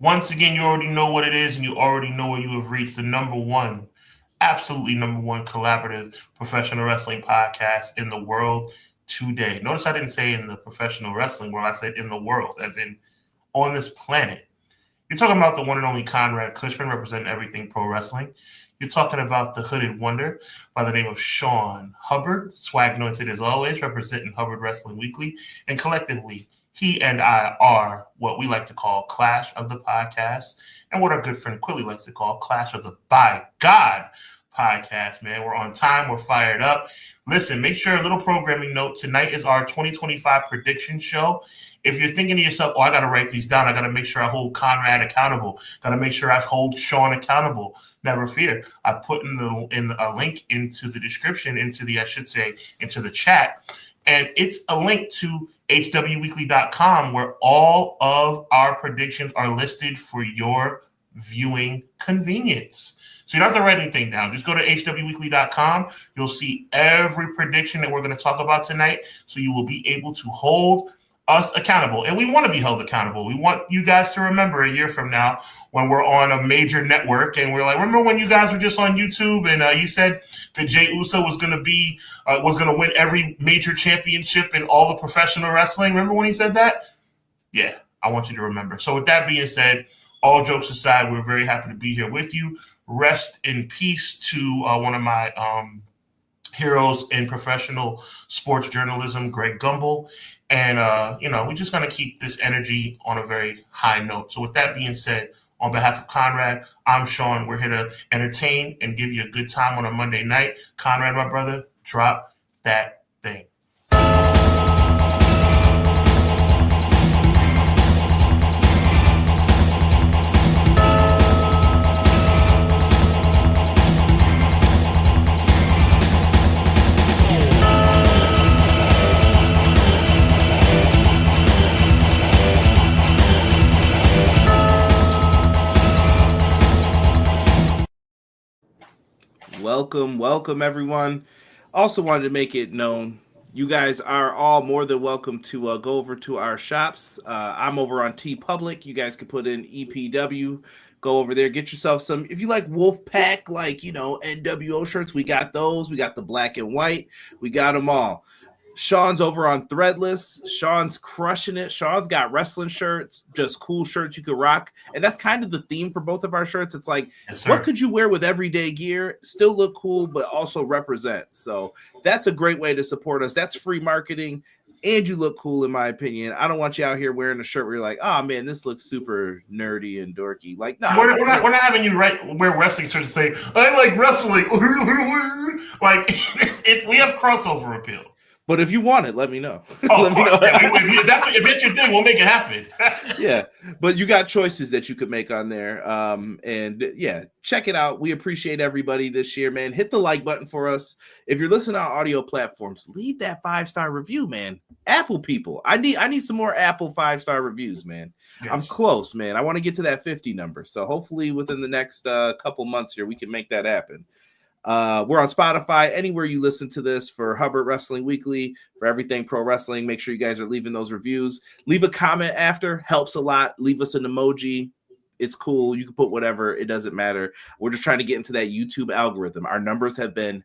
Once again, you already know what it is, and you already know where you have reached the number one, absolutely number one collaborative professional wrestling podcast in the world today. Notice I didn't say in the professional wrestling world, I said in the world, as in on this planet. You're talking about the one and only Conrad Cushman representing everything pro wrestling. You're talking about the hooded wonder by the name of Sean Hubbard, swag anointed as always, representing Hubbard Wrestling Weekly. And collectively, he and I are what we like to call Clash of the Podcast, and what our good friend Quilly likes to call Clash of the By God Podcast, man. We're on time. We're fired up. Listen, make sure a little programming note. Tonight is our 2025 prediction show. If you're thinking to yourself, I got to write these down. I got to make sure I hold Conrad accountable. Got to make sure I hold Sean accountable. Never fear. I put in a link into the description, into the chat. And it's a link to hwweekly.com where all of our predictions are listed for your viewing convenience. So you don't have to write anything down. Just go to hwweekly.com. You'll see every prediction that we're going to talk about tonight. So you will be able to hold us accountable. And we want to be held accountable. We want you guys to remember a year from now when we're on a major network and we're like, remember when you guys were just on YouTube and you said that Jey Uso was going to win every major championship in all of professional wrestling? Remember when he said that? Yeah, I want you to remember. So with that being said, all jokes aside, we're very happy to be here with you. Rest in peace to one of my heroes in professional sports journalism, Greg Gumbel. And, we're just going to keep this energy on a very high note. So with that being said, on behalf of Conrad, I'm Sean. We're here to entertain and give you a good time on a Monday night. Conrad, my brother, drop that thing. Welcome, everyone. Also wanted to make it known, you guys are all more than welcome to go over to our shops. I'm over on TeePublic. You guys can put in EPW. Go over there, get yourself some. If you like Wolfpack, NWO shirts, we got those. We got the black and white. We got them all. Sean's over on Threadless. Sean's crushing it. Sean's got wrestling shirts, just cool shirts you could rock. And that's kind of the theme for both of our shirts. It's like, yes, what could you wear with everyday gear, still look cool, but also represent? So that's a great way to support us. That's free marketing, and you look cool, in my opinion. I don't want you out here wearing a shirt where you're like, oh, man, this looks super nerdy and dorky. Like, no. We're not having you wear wrestling shirts and say, I like wrestling. We have crossover appeal. But if you want it, let me know. Oh, let me know. If that's your thing, we'll make it happen. Yeah, but you got choices that you could make on there. And yeah, check it out. We appreciate everybody this year, man. Hit the like button for us. If you're listening on audio platforms, leave that 5-star review, man. Apple people, I need some more Apple 5-star reviews, man. Yes. I'm close, man. I want to get to that 50 number. So hopefully within the next couple months here, we can make that happen. We're on Spotify, anywhere you listen to this, for Hubbard Wrestling Weekly, for everything pro wrestling. Make sure you guys are leaving those reviews. Leave a comment after, helps a lot. Leave us an emoji. It's cool. You can put whatever. It doesn't matter. We're just trying to get into that YouTube algorithm. Our numbers have been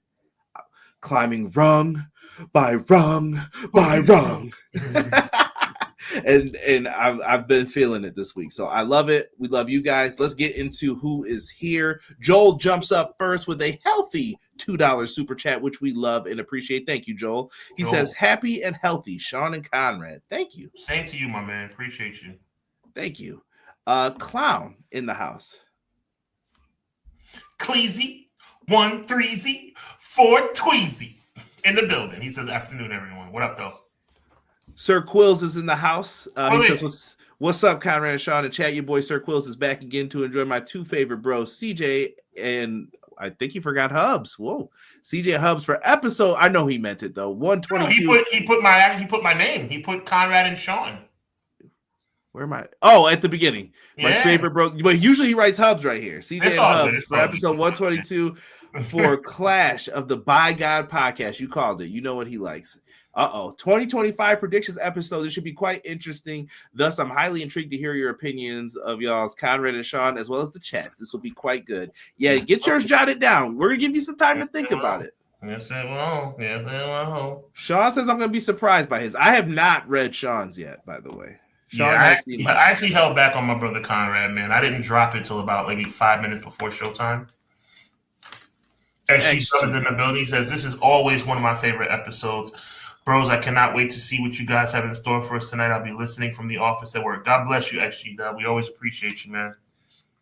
climbing rung by rung by rung. And I've been feeling it this week. So I love it. We love you guys. Let's get into who is here. Joel jumps up first with a healthy $2 super chat, which we love and appreciate. Thank you, Joel. He says, happy and healthy, Sean and Conrad. Thank you. Same to you, my man. Appreciate you. Thank you. Clown in the house. Cleasy, 1-3-Z, 4-tweezy in the building. He says, afternoon, everyone. What up, though? Sir Quills is in the house. He says, what's up, Conrad and Sean? And chat, your boy Sir Quills is back again to enjoy my two favorite bros, CJ and I think he forgot Hubs. Whoa. CJ Hubs for episode. I know he meant it, though. 122. No, he put my name. He put Conrad and Sean. Where am I? Oh, at the beginning. My favorite bro. But usually he writes Hubs right here. CJ and Hubs for episode 122. for Clash of the By God podcast. You called it. You know what he likes. 2025 predictions episode. This should be quite interesting. Thus, I'm highly intrigued to hear your opinions of y'all's Conrad and Sean, as well as the chats. This will be quite good. Yeah, get yours jotted down. We're going to give you some time to think about it. Yes, it will. Yes, it will. Sean says I'm going to be surprised by his. I have not read Sean's yet, by the way. Sean I actually held back on my brother Conrad, man. I didn't drop it till about maybe 5 minutes before showtime. SG Summers in the building says, this is always one of my favorite episodes. Bros, I cannot wait to see what you guys have in store for us tonight. I'll be listening from the office at work. God bless you, SG Dub. We always appreciate you, man.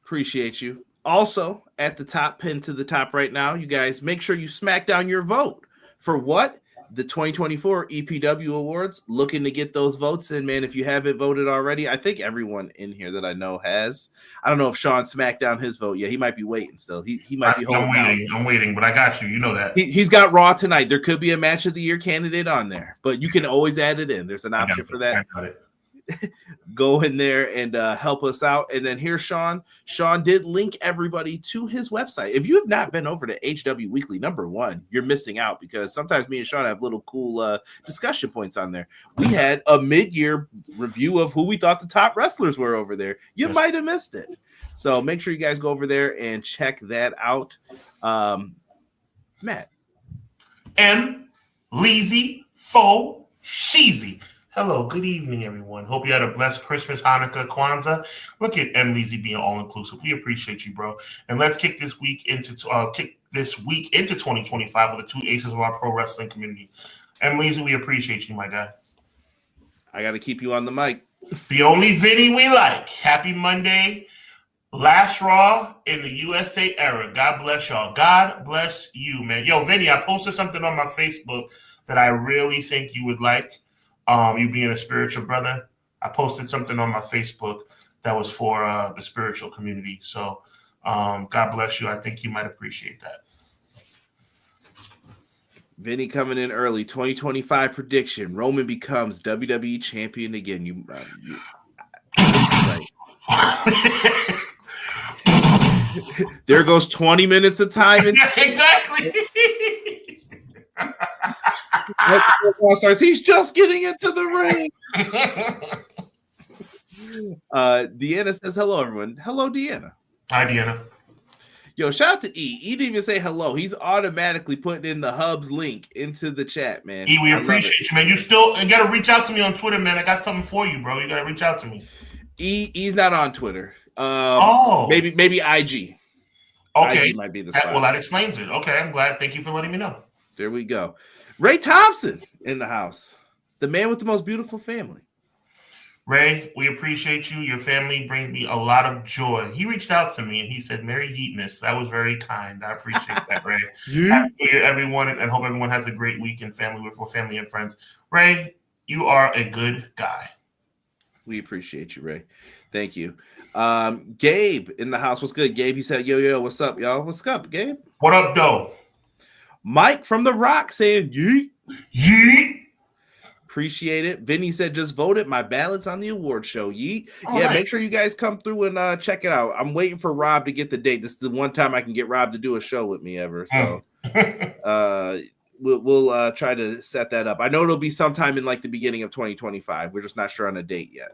Appreciate you. Also, at the top, pinned to the top right now, you guys make sure you smack down your vote for what? The 2024 EPW Awards. Looking to get those votes in, man. If you haven't voted already, I think everyone in here that I know has. I don't know if Sean smacked down his vote. Yeah, he might be waiting still. He might be holding out. I'm waiting, but I got you. You know that. He's got Raw tonight. There could be a match of the year candidate on there, but you can always add it in. There's an option for that. I got it. Go in there and help us out. And then here's Sean. Sean did link everybody to his website. If you have not been over to HW Weekly #1, you're missing out, because sometimes me and Sean have little cool discussion points on there. We had a mid-year review of who we thought the top wrestlers were over there. You might have missed it. So make sure you guys go over there and check that out. Matt. M. Leezy Fo Sheezy. Hello, good evening, everyone. Hope you had a blessed Christmas, Hanukkah, Kwanzaa. Look at M. Leezy being all-inclusive. We appreciate you, bro. And let's kick this week into 2025 with the two aces of our pro wrestling community. M. Leezy, we appreciate you, my guy. I got to keep you on the mic. The only Vinny we like. Happy Monday. Last Raw in the USA era. God bless y'all. God bless you, man. Yo, Vinny, I posted something on my Facebook that I really think you would like. You being a spiritual brother, I posted something on my Facebook that was for the spiritual community. So God bless you. I think you might appreciate that. Vinny coming in early. 2025 prediction. Roman becomes WWE champion again. Right. There goes 20 minutes of time. Exactly. He's just getting into the ring. Deanna says hello, everyone. Hello, Deanna. Hi, Deanna. Yo, shout out to E. E didn't even say hello. He's automatically putting in the Hub's link into the chat, man. E, we appreciate you, man. You got to reach out to me on Twitter, man. I got something for you, bro. You got to reach out to me. E's not on Twitter. Maybe IG. Okay, IG might be the spot. Well, that explains it. Okay, I'm glad. Thank you for letting me know. There we go. Ray Thompson in the house. The man with the most beautiful family. Ray, we appreciate you. Your family brings me a lot of joy. He reached out to me and he said, Merry Yeetmas. That was very kind. I appreciate that, Ray. Happy New Year, everyone, and hope everyone has a great week and family and friends. Ray, you are a good guy. We appreciate you, Ray. Thank you. Gabe in the house. What's good, Gabe? He said, yo, what's up, y'all? What's up, Gabe? What up, though? Mike from The Rock saying, yeet. Yeet. Appreciate it. Vinny said, just voted my ballots on the award show. Yeet. All yeah, right. Make sure you guys come through and check it out. I'm waiting for Rob to get the date. This is the one time I can get Rob to do a show with me ever. So we'll try to set that up. I know it'll be sometime in like the beginning of 2025. We're just not sure on a date yet.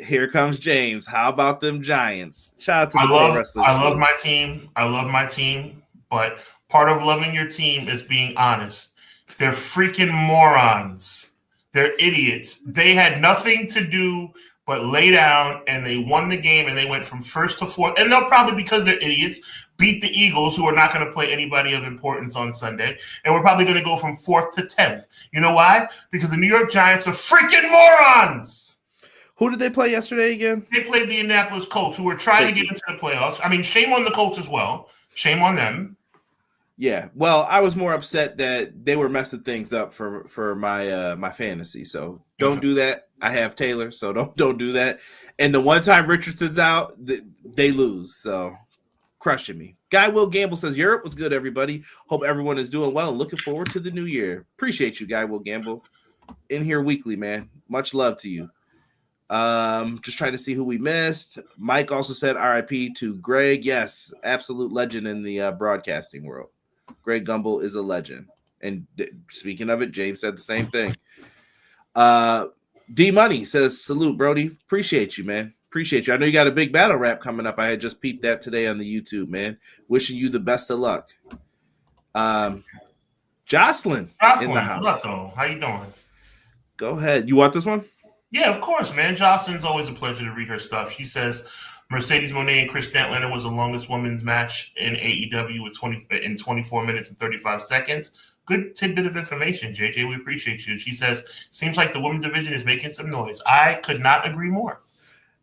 Here comes James. How about them Giants? Shout out to the wrestlers. I love my team. I love my team, but part of loving your team is being honest. They're freaking morons. They're idiots. They had nothing to do but lay down, and they won the game, and they went from first to fourth. And they'll probably, because they're idiots, beat the Eagles, who are not going to play anybody of importance on Sunday. And we're probably going to go from 4th to 10th. You know why? Because the New York Giants are freaking morons. Who did they play yesterday again? They played the Indianapolis Colts, who were trying to get into the playoffs. I mean, shame on the Colts as well. Shame on them. Yeah, well, I was more upset that they were messing things up for my my fantasy. So don't do that. I have Taylor, so don't do that. And the one time Richardson's out, they lose. So crushing me. Guy Will Gamble says Europe was good, everybody. Hope everyone is doing well and looking forward to the new year. Appreciate you, Guy Will Gamble. In here weekly, man. Much love to you. Just trying to see who we missed. Mike also said RIP to Greg. Yes, absolute legend in the broadcasting world. Greg Gumbel is a legend. And speaking of it, James said the same thing. D Money says, salute, Brody. Appreciate you, man. Appreciate you. I know you got a big battle rap coming up. I had just peeped that today on the YouTube, man. Wishing you the best of luck. Jocelyn in the house. What's up, how you doing? Go ahead. You want this one? Yeah, of course, man. Jocelyn's always a pleasure to read her stuff. She says Mercedes Moné and Chris Statlander was the longest women's match in AEW in 24 minutes and 35 seconds. Good tidbit of information, JJ. We appreciate you. She says, seems like the women's division is making some noise. I could not agree more.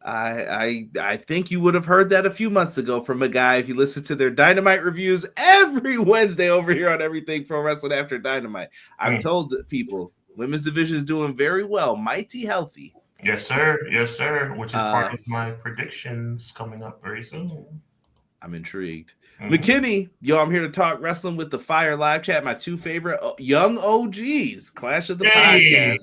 I think you would have heard that a few months ago from a guy if you listen to their Dynamite reviews every Wednesday over here on Everything Pro Wrestling After Dynamite. I've told people women's division is doing very well, mighty healthy. Yes, sir. Yes, sir. Which is part of my predictions coming up very soon. I'm intrigued. McKinney, yo, I'm here to talk wrestling with the Fire live chat. My two favorite young OGs, Clash of the Podcast.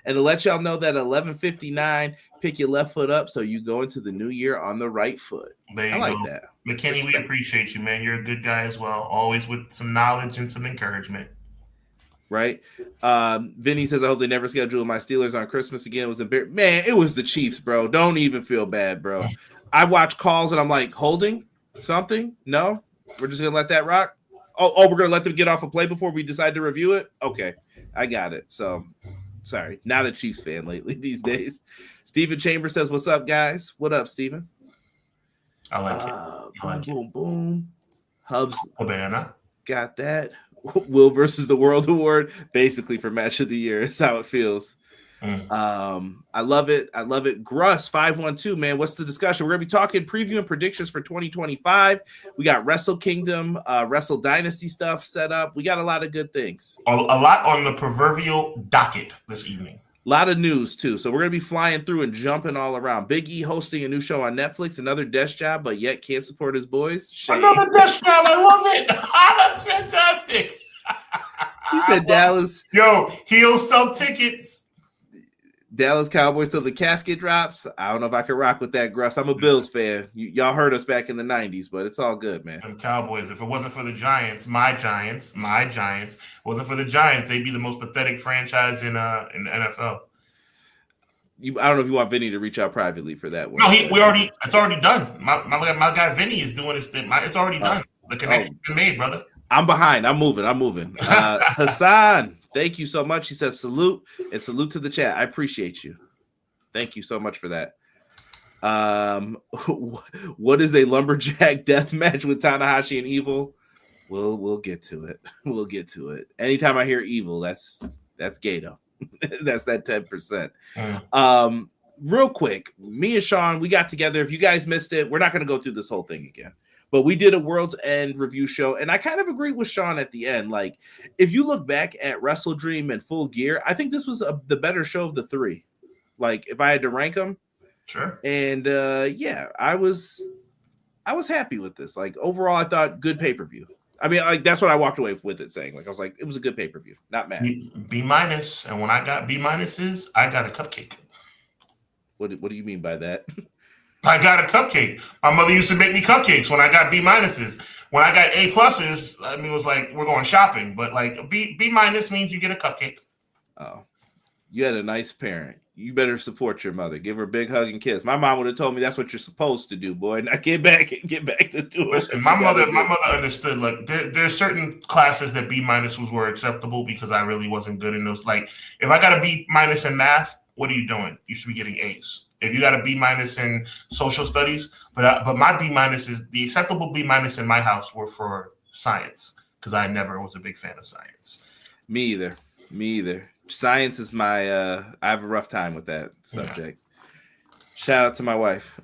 And to let y'all know that 11:59, pick your left foot up so you go into the new year on the right foot. I like that. McKinney, we appreciate you, man. You're a good guy as well. Always with some knowledge and some encouragement. Right. Vinny says, I hope they never schedule my Steelers on Christmas again. It was man, it was the Chiefs, bro. Don't even feel bad, bro. I watch calls and I'm like, holding something? No, we're just gonna let that rock. Oh, we're gonna let them get off a play before we decide to review it. Okay, I got it. So sorry, not a Chiefs fan lately these days. Steven Chambers says, what's up, guys? What up, Steven? I like it. Boom. Hubs Havana. got that. Will versus the World Award, basically for match of the year. Is how it feels. I love it. Gruss 512, man. What's the discussion? We're gonna be talking preview and predictions for 2025. We got Wrestle Kingdom, Wrestle Dynasty stuff set up. We got a lot of good things. A lot on the proverbial docket this evening. A lot of news too. So we're gonna be flying through and jumping all around. Big E hosting a new show on Netflix, another desk job, but yet can't support his boys. Shame. Another desk job. I love it. That's fantastic. He said Dallas. Yo, he'll sell tickets. Dallas Cowboys till the casket drops. I don't know if I can rock with that, Gruss. I'm a Bills fan. Y'all heard us back in the 90s, but it's all good, man. Some Cowboys. If it wasn't for the Giants, my Giants, wasn't for the Giants, they'd be the most pathetic franchise in the NFL. I don't know if you want Vinny to reach out privately for that one. No, it's already done. My guy Vinny is doing his thing. It's already done. The connection's been made, brother. I'm behind. I'm moving. Hassan, thank you so much. He says salute and salute to the chat. I appreciate you. Thank you so much for that. What is a lumberjack death match with Tanahashi and Evil? We'll get to it. We'll get to it. Anytime I hear Evil, that's Gato. That's that 10%. Real quick, me and Sean, we got together. If you guys missed it, we're not going to go through this whole thing again. But we did a World's End review show, and I kind of agree with Sean at the end. Like, if you look back at Wrestle Dream and Full Gear, I think this was the better show of the three. Like, if I had to rank them, sure. And yeah, I was happy with this. Like, overall, I thought good pay-per-view. I mean, like, that's what I walked away with it saying. Like, I was like, it was a good pay-per-view. Not mad. B-, and when I got B-minuses, I got a cupcake. What do you mean by that? I got a cupcake. My mother used to make me cupcakes when I got B-minuses. When I got A-pluses, I mean, it was like we're going shopping. But like B-minus means you get a cupcake. Oh, you had a nice parent. You better support your mother. Give her a big hug and kiss. My mom would have told me that's what you're supposed to do, boy. Now get back to do it. Listen, my mother understood. Like there's certain classes that B-minuses were acceptable because I really wasn't good in those. Like if I got a B- in math, what are you doing? You should be getting A's. If you got a B- in social studies, but my B- the acceptable B- in my house were for science because I never was a big fan of science. Me either. Science is my I have a rough time with that subject. Yeah. Shout out to my wife.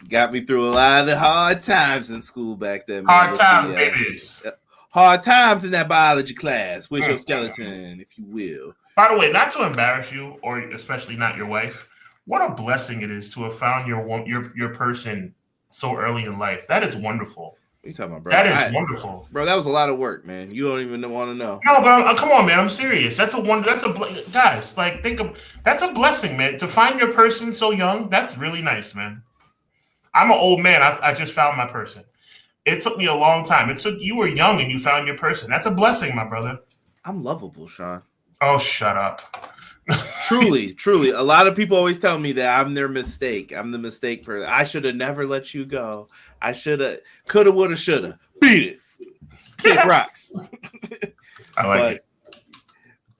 Got me through a lot of hard times in school back then. Hard times, babies. Hard times in that biology class with your skeleton, if you will. By the way, not to embarrass you, or especially not your wife, what a blessing it is to have found your person so early in life. That is wonderful. What are you talking about, bro? That is wonderful, bro. That was a lot of work, man. You don't even want to know. No, but come on, man. I'm serious. Guys. Like, that's a blessing, man. To find your person so young, that's really nice, man. I'm an old man. I just found my person. It took me a long time. You were young and you found your person. That's a blessing, my brother. I'm lovable, Sean. Oh, shut up. Truly. A lot of people always tell me that I'm their mistake. I'm the mistake person. I should have never let you go. I should have, coulda, woulda, shoulda. Beat it. Kick rocks. I like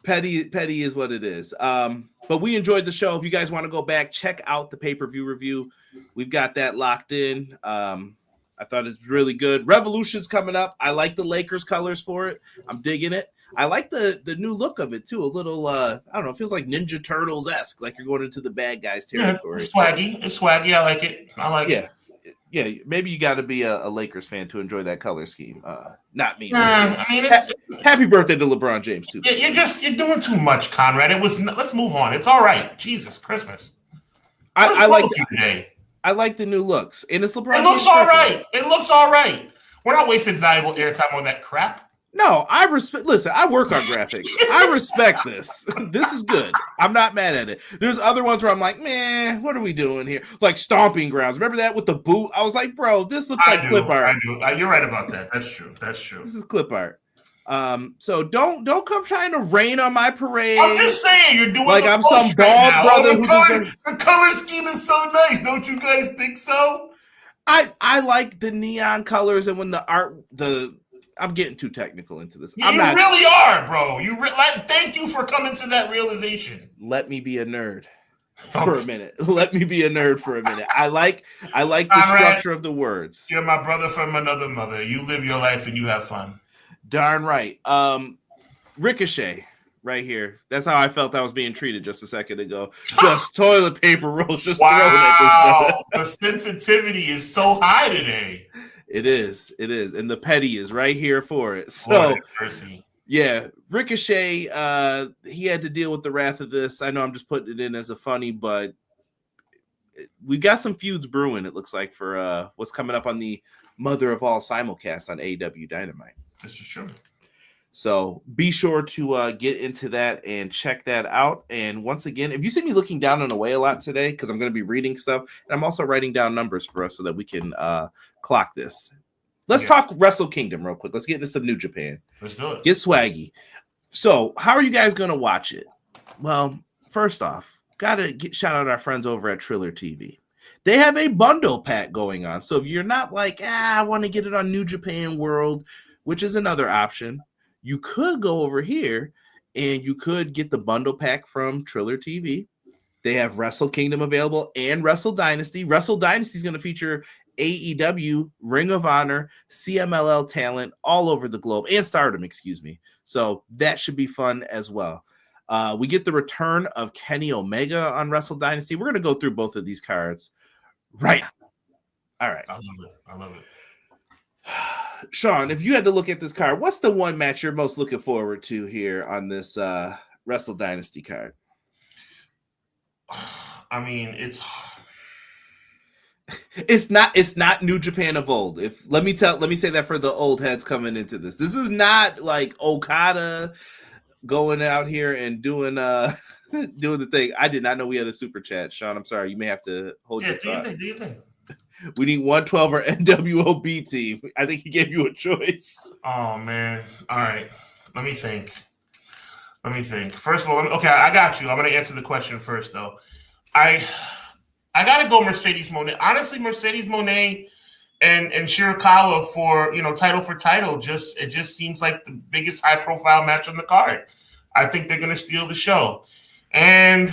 it. Petty is what it is. But we enjoyed the show. If you guys want to go back, check out the pay-per-view review. We've got that locked in. I thought it's really good. Revolution's coming up. I like the Lakers colors for it. I'm digging it. I like the new look of it too. A little I don't know, it feels like Ninja Turtles-esque, like you're going into the bad guys territory. Yeah, it's swaggy. I like it. Yeah, maybe you got to be a Lakers fan to enjoy that color scheme. Not me. I mean, happy birthday to LeBron James too. You're doing too much, Conrad. Let's move on. It's all right. Jesus Christmas. I like today. I like the new looks, and it's LeBron. It looks all right. It looks all right. We're not wasting valuable airtime on that crap. No, I respect. Listen, I work on graphics. I respect this. This is good. I'm not mad at it. There's other ones where I'm like, man, what are we doing here? Like Stomping Grounds. Remember that with the boot? I was like, bro, this looks like clip art. I do. You're right about that. That's true. This is clip art. So don't come trying to rain on my parade. I'm just saying, you're doing like I'm some bald brother the color scheme is so nice. Don't you guys think so? I like the neon colors, and when I'm getting too technical into this. You really are, bro. Thank you for coming to that realization. Let me be a nerd for a minute. I like the structure of the words. You're my brother from another mother. You live your life and you have fun. Darn right. Ricochet right here. That's how I felt I was being treated just a second ago. Just toilet paper rolls just thrown at this. The sensitivity is so high today. It is. And the petty is right here for it. So, yeah, Ricochet, he had to deal with the wrath of this. I know I'm just putting it in as a funny, but we got some feuds brewing, it looks like, for what's coming up on the mother of all simulcast on AEW Dynamite. This is true. So be sure to get into that and check that out. And once again, if you see me looking down and away a lot today, because I'm going to be reading stuff, and I'm also writing down numbers for us so that we can clock this. Let's talk Wrestle Kingdom real quick. Let's get into some New Japan. Let's do it. Get swaggy. So how are you guys going to watch it? Well, first off, got to shout out our friends over at Triller TV. They have a bundle pack going on. So if you're not like, I want to get it on New Japan World, which is another option, you could go over here and you could get the bundle pack from Triller TV. They have Wrestle Kingdom available and Wrestle Dynasty. Wrestle Dynasty is going to feature AEW, Ring of Honor, CMLL talent all over the globe, and Stardom, excuse me. So that should be fun as well. We get the return of Kenny Omega on Wrestle Dynasty. We're going to go through both of these cards right. All right. I love it. Sean, if you had to look at this card, what's the one match you're most looking forward to here on this Wrestle Dynasty card? I mean, it's not New Japan of old. Let me say that for the old heads coming into this. This is not like Okada going out here and doing doing the thing. I did not know we had a super chat, Sean. I'm sorry. You may have to hold your thought. Do you think? We need 112 or NWOB team. I think he gave you a choice. Oh man. All right. Let me think. First of all, I got you. I'm going to answer the question first, though. I got to go Mercedes Moné. Honestly, Mercedes Moné and Shirakawa for, title for title. It just seems like the biggest high profile match on the card. I think they're going to steal the show. And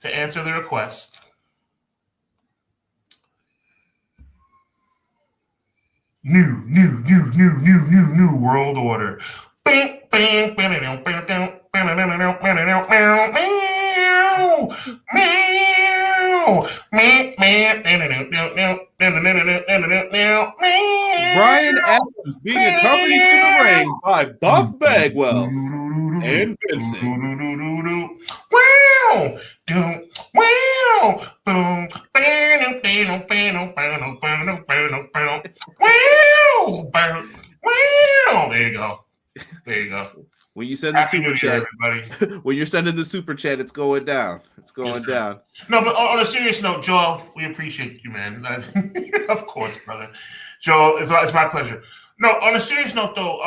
to answer the request, New world order. Brian Adams being accompanied to the ring by Buff Bagwell and Vincent. There you go. There you go. When you send the Happy super New chat, Year, everybody. when you're sending the super chat, it's going down. It's going down. No, but on a serious note, Joel, we appreciate you, man. Of course, brother. Joel, it's my pleasure. No, on a serious note, though,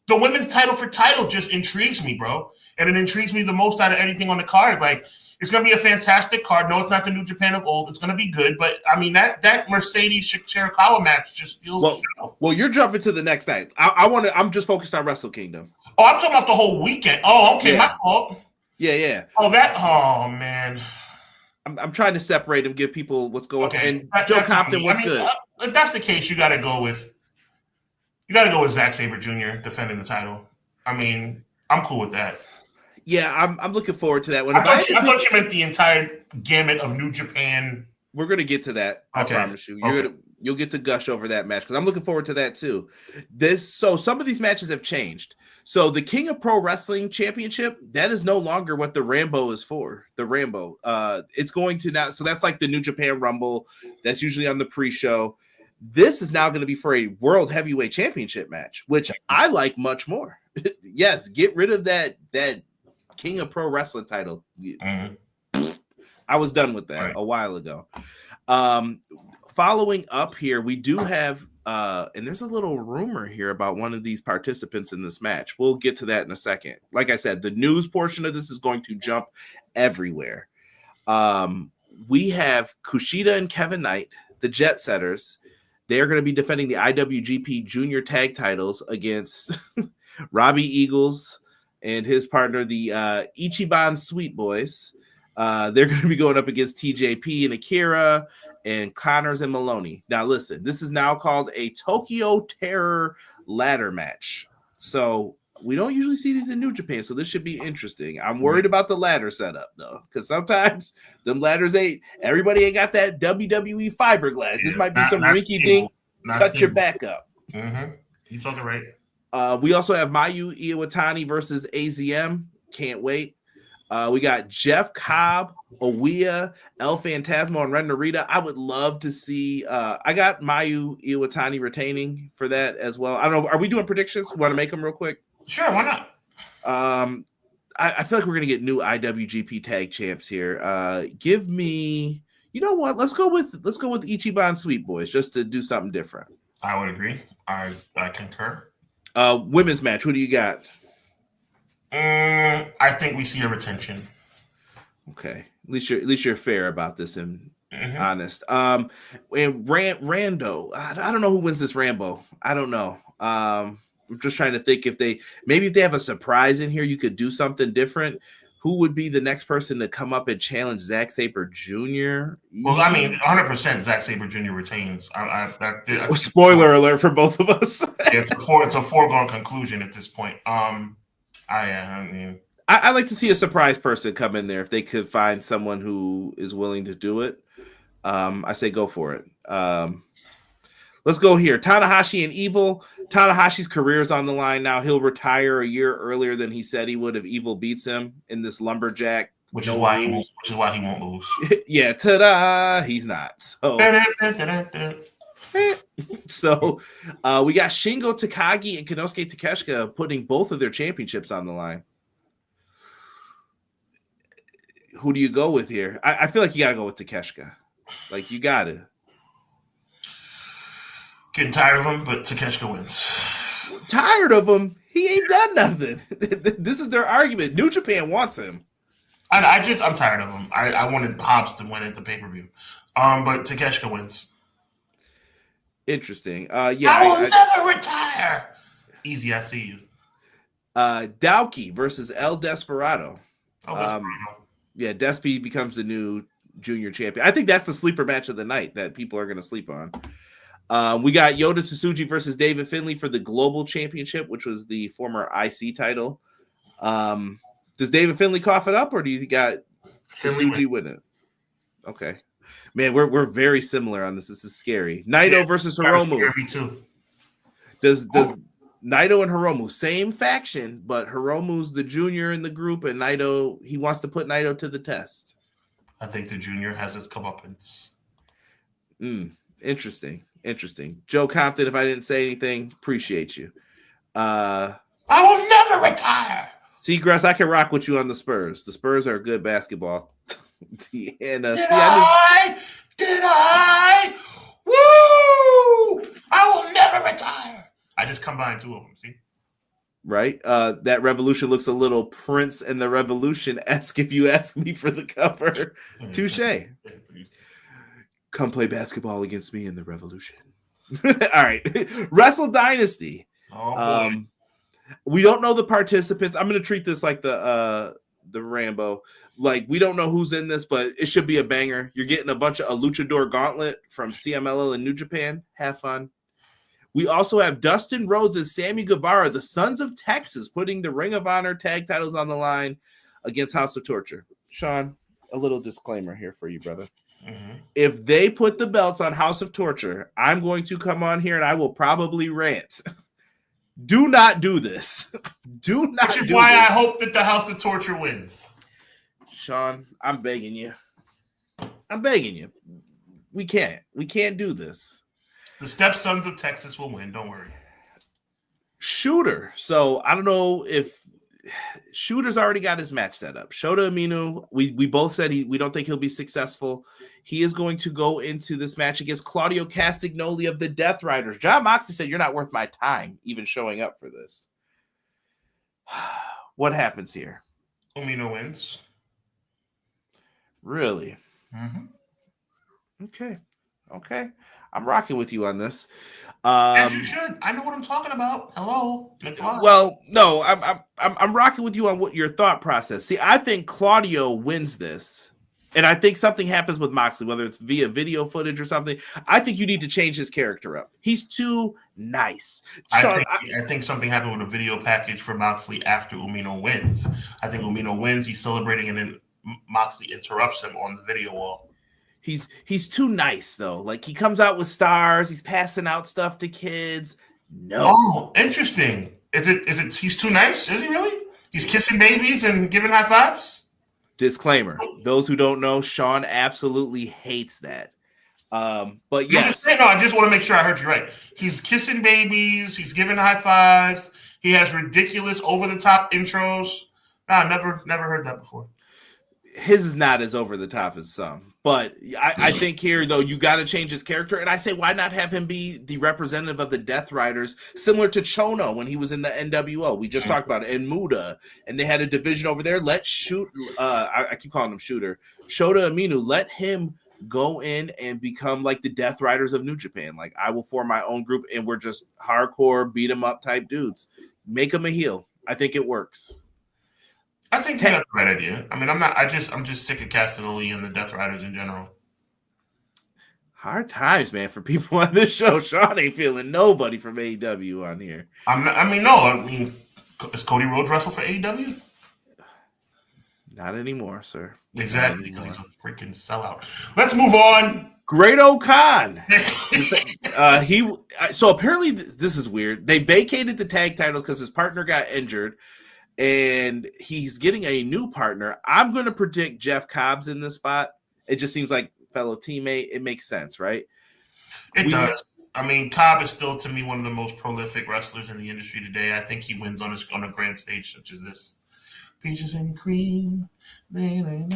the women's title just intrigues me, bro. And it intrigues me the most out of anything on the card. Like, it's going to be a fantastic card. No, it's not the New Japan of old. It's going to be good. But, I mean, that Mercedes Shirakawa match just feels the show. Well, you're jumping to the next night. I'm just focused on Wrestle Kingdom. Oh, I'm talking about the whole weekend. Oh, okay, my fault. Yeah. Oh, man. I'm trying to separate them, give people what's going on. And Joe That's Compton, what's good? If that's the case, you got to go with Zack Sabre Jr. defending the title. I mean, I'm cool with that. Yeah, I'm looking forward to that one. I thought you meant the entire gamut of New Japan. We're gonna get to that. I promise you. You'll get to gush over that match because I'm looking forward to that too. So some of these matches have changed. So the King of Pro Wrestling Championship, that is no longer what the Rambo is for. The Rambo. It's going to now. So that's like the New Japan Rumble. That's usually on the pre-show. This is now going to be for a World Heavyweight Championship match, which I like much more. Yes, get rid of that King of Pro Wrestling title. I was done with that a while ago. Following up here, we do have, and there's a little rumor here about one of these participants in this match. We'll get to that in a second. Like I said, the news portion of this is going to jump everywhere. We have Kushida and Kevin Knight, the Jet Setters. They're going to be defending the IWGP Junior Tag titles against Robbie Eagles and his partner, the Ichiban Sweet Boys. They're going to be going up against TJP and Akira and Connors and Maloney. Now, listen, this is now called a Tokyo Terror ladder match. So we don't usually see these in New Japan, so this should be interesting. I'm worried about the ladder setup, though, because sometimes them ladders everybody ain't got that WWE fiberglass. This might be some rinky-dink, cut your back up. Mm-hmm. You're talking right. We also have Mayu Iwatani versus AZM. Can't wait. We got Jeff Cobb, Owia, El Phantasmo, and Ren Narita. I would love to see. I got Mayu Iwatani retaining for that as well. I don't know. Are we doing predictions? You want to make them real quick? Sure, why not? I feel like we're gonna get new IWGP Tag Champs here. Give me. You know what? Let's go with Ichiban Sweet Boys just to do something different. I would agree. I concur. Women's match. Who do you got? I think we see a retention. Okay, at least you're fair about this and honest. And Rando, I don't know who wins this Rambo. I don't know. I'm just trying to think if they have a surprise in here, you could do something different. Who would be the next person to come up and challenge Zack Sabre Jr.? Well, I mean, 100% Zack Sabre Jr. retains. Spoiler alert for both of us. It's a foregone conclusion at this point. I like to see a surprise person come in there if they could find someone who is willing to do it. I say go for it. Let's go here. Tanahashi and Evil. Tanahashi's career is on the line now. He'll retire a year earlier than he said he would if Evil beats him in this lumberjack. Which is why he won't lose. Yeah, ta-da! He's not. So, so we got Shingo Takagi and Konosuke Takeshita putting both of their championships on the line. Who do you go with here? I feel like you got to go with Takeshita. Like, you got to. Getting tired of him, but Takeshita wins. Tired of him? He ain't done nothing. This is their argument. New Japan wants him. I'm tired of him. I wanted Hobbs to win at the pay-per-view. But Takeshita wins. Interesting. I will never retire. Easy, I see you. Daoki versus El Desperado. Desperado. Yeah, Despy becomes the new junior champion. I think that's the sleeper match of the night that people are going to sleep on. We got Yota Tsuji versus David Finlay for the Global Championship, which was the former IC title. Does David Finlay cough it up, or do you got Tsuji win it? Okay. Man, we're very similar on this. This is scary. Naito versus Hiromu. Me too. Does Naito and Hiromu, same faction, but Hiromu's the junior in the group, and Naito, he wants to put Naito to the test. I think the junior has his comeuppance. Interesting. Joe Compton, if I didn't say anything, appreciate you. I will never retire. Seagrass, I can rock with you on the Spurs. The Spurs are a good basketball. Did I? Woo! I will never retire. I just combined two of them, see? Right? That Revolution looks a little Prince and the Revolution-esque if you ask me for the cover. Touche. Come play basketball against me in the Revolution. All right. Wrestle Dynasty. Oh, boy. We don't know the participants. I'm going to treat this like the Rambo. Like, we don't know who's in this, but it should be a banger. You're getting a bunch of a luchador gauntlet from CMLL and New Japan. Have fun. We also have Dustin Rhodes and Sammy Guevara, the Sons of Texas, putting the Ring of Honor tag titles on the line against House of Torture. Sean, a little disclaimer here for you, brother. Mm-hmm. If they put the belts on House of Torture, I'm going to come on here and I will probably rant. Do not do this. Do not. Which is why I hope that the House of Torture wins. Sean, I'm begging you. We can't do this. The stepsons of Texas will win. Don't worry. Shooter. So I don't know if Shooter's already got his match set up. Shota Umino, we both said we don't think he'll be successful. He is going to go into this match against Claudio Castagnoli of the Death Riders. John Moxley said, "You're not worth my time even showing up for this." What happens here? Umino wins. Really? Mm-hmm. Okay. I'm rocking with you on this. As you should. I know what I'm talking about. Hello. Well, no, I'm rocking with you on what your thought process. See, I think Claudio wins this, and I think something happens with Moxley, whether it's via video footage or something. I think you need to change his character up. He's too nice. Sean, I think something happened with a video package for Moxley after Umino wins. I think Umino wins. He's celebrating, and then Moxley interrupts him on the video wall. He's too nice though. Like, he comes out with stars. He's passing out stuff to kids. No. Oh, interesting. Is it? He's too nice? Is he really? He's kissing babies and giving high fives. Disclaimer: those who don't know, Sean absolutely hates that. But yes, I just want to make sure I heard you right. He's kissing babies. He's giving high fives. He has ridiculous, over the top intros. No, never heard that before. His is not as over the top as some, but I think here though you got to change his character, and I say why not have him be the representative of the Death Riders, similar to Chono when he was in the NWO. We just talked about it, and Muda, and they had a division over there. Let's shoot. I keep calling him Shooter. Shota Umino, let him go in and become like the Death Riders of New Japan. Like, I will form my own group, and we're just hardcore beat 'em up type dudes. Make him a heel. I think it works. I think that's the right idea. I mean, I'm just sick of Castagnoli and the Death Riders in general. Hard times, man, for people on this show. Sean ain't feeling nobody from AEW on here. Is Cody Rhodes wrestle for AEW? Not anymore, sir. Exactly, because he's a freaking sellout. Let's move on. Great Khan. So apparently this is weird. They vacated the tag titles because his partner got injured. And he's getting a new partner. I'm going to predict Jeff Cobb's in this spot. It just seems like fellow teammate. It makes sense, right? It does. I mean, Cobb is still, to me, one of the most prolific wrestlers in the industry today. I think he wins on a grand stage such as this. Peaches and cream. Ice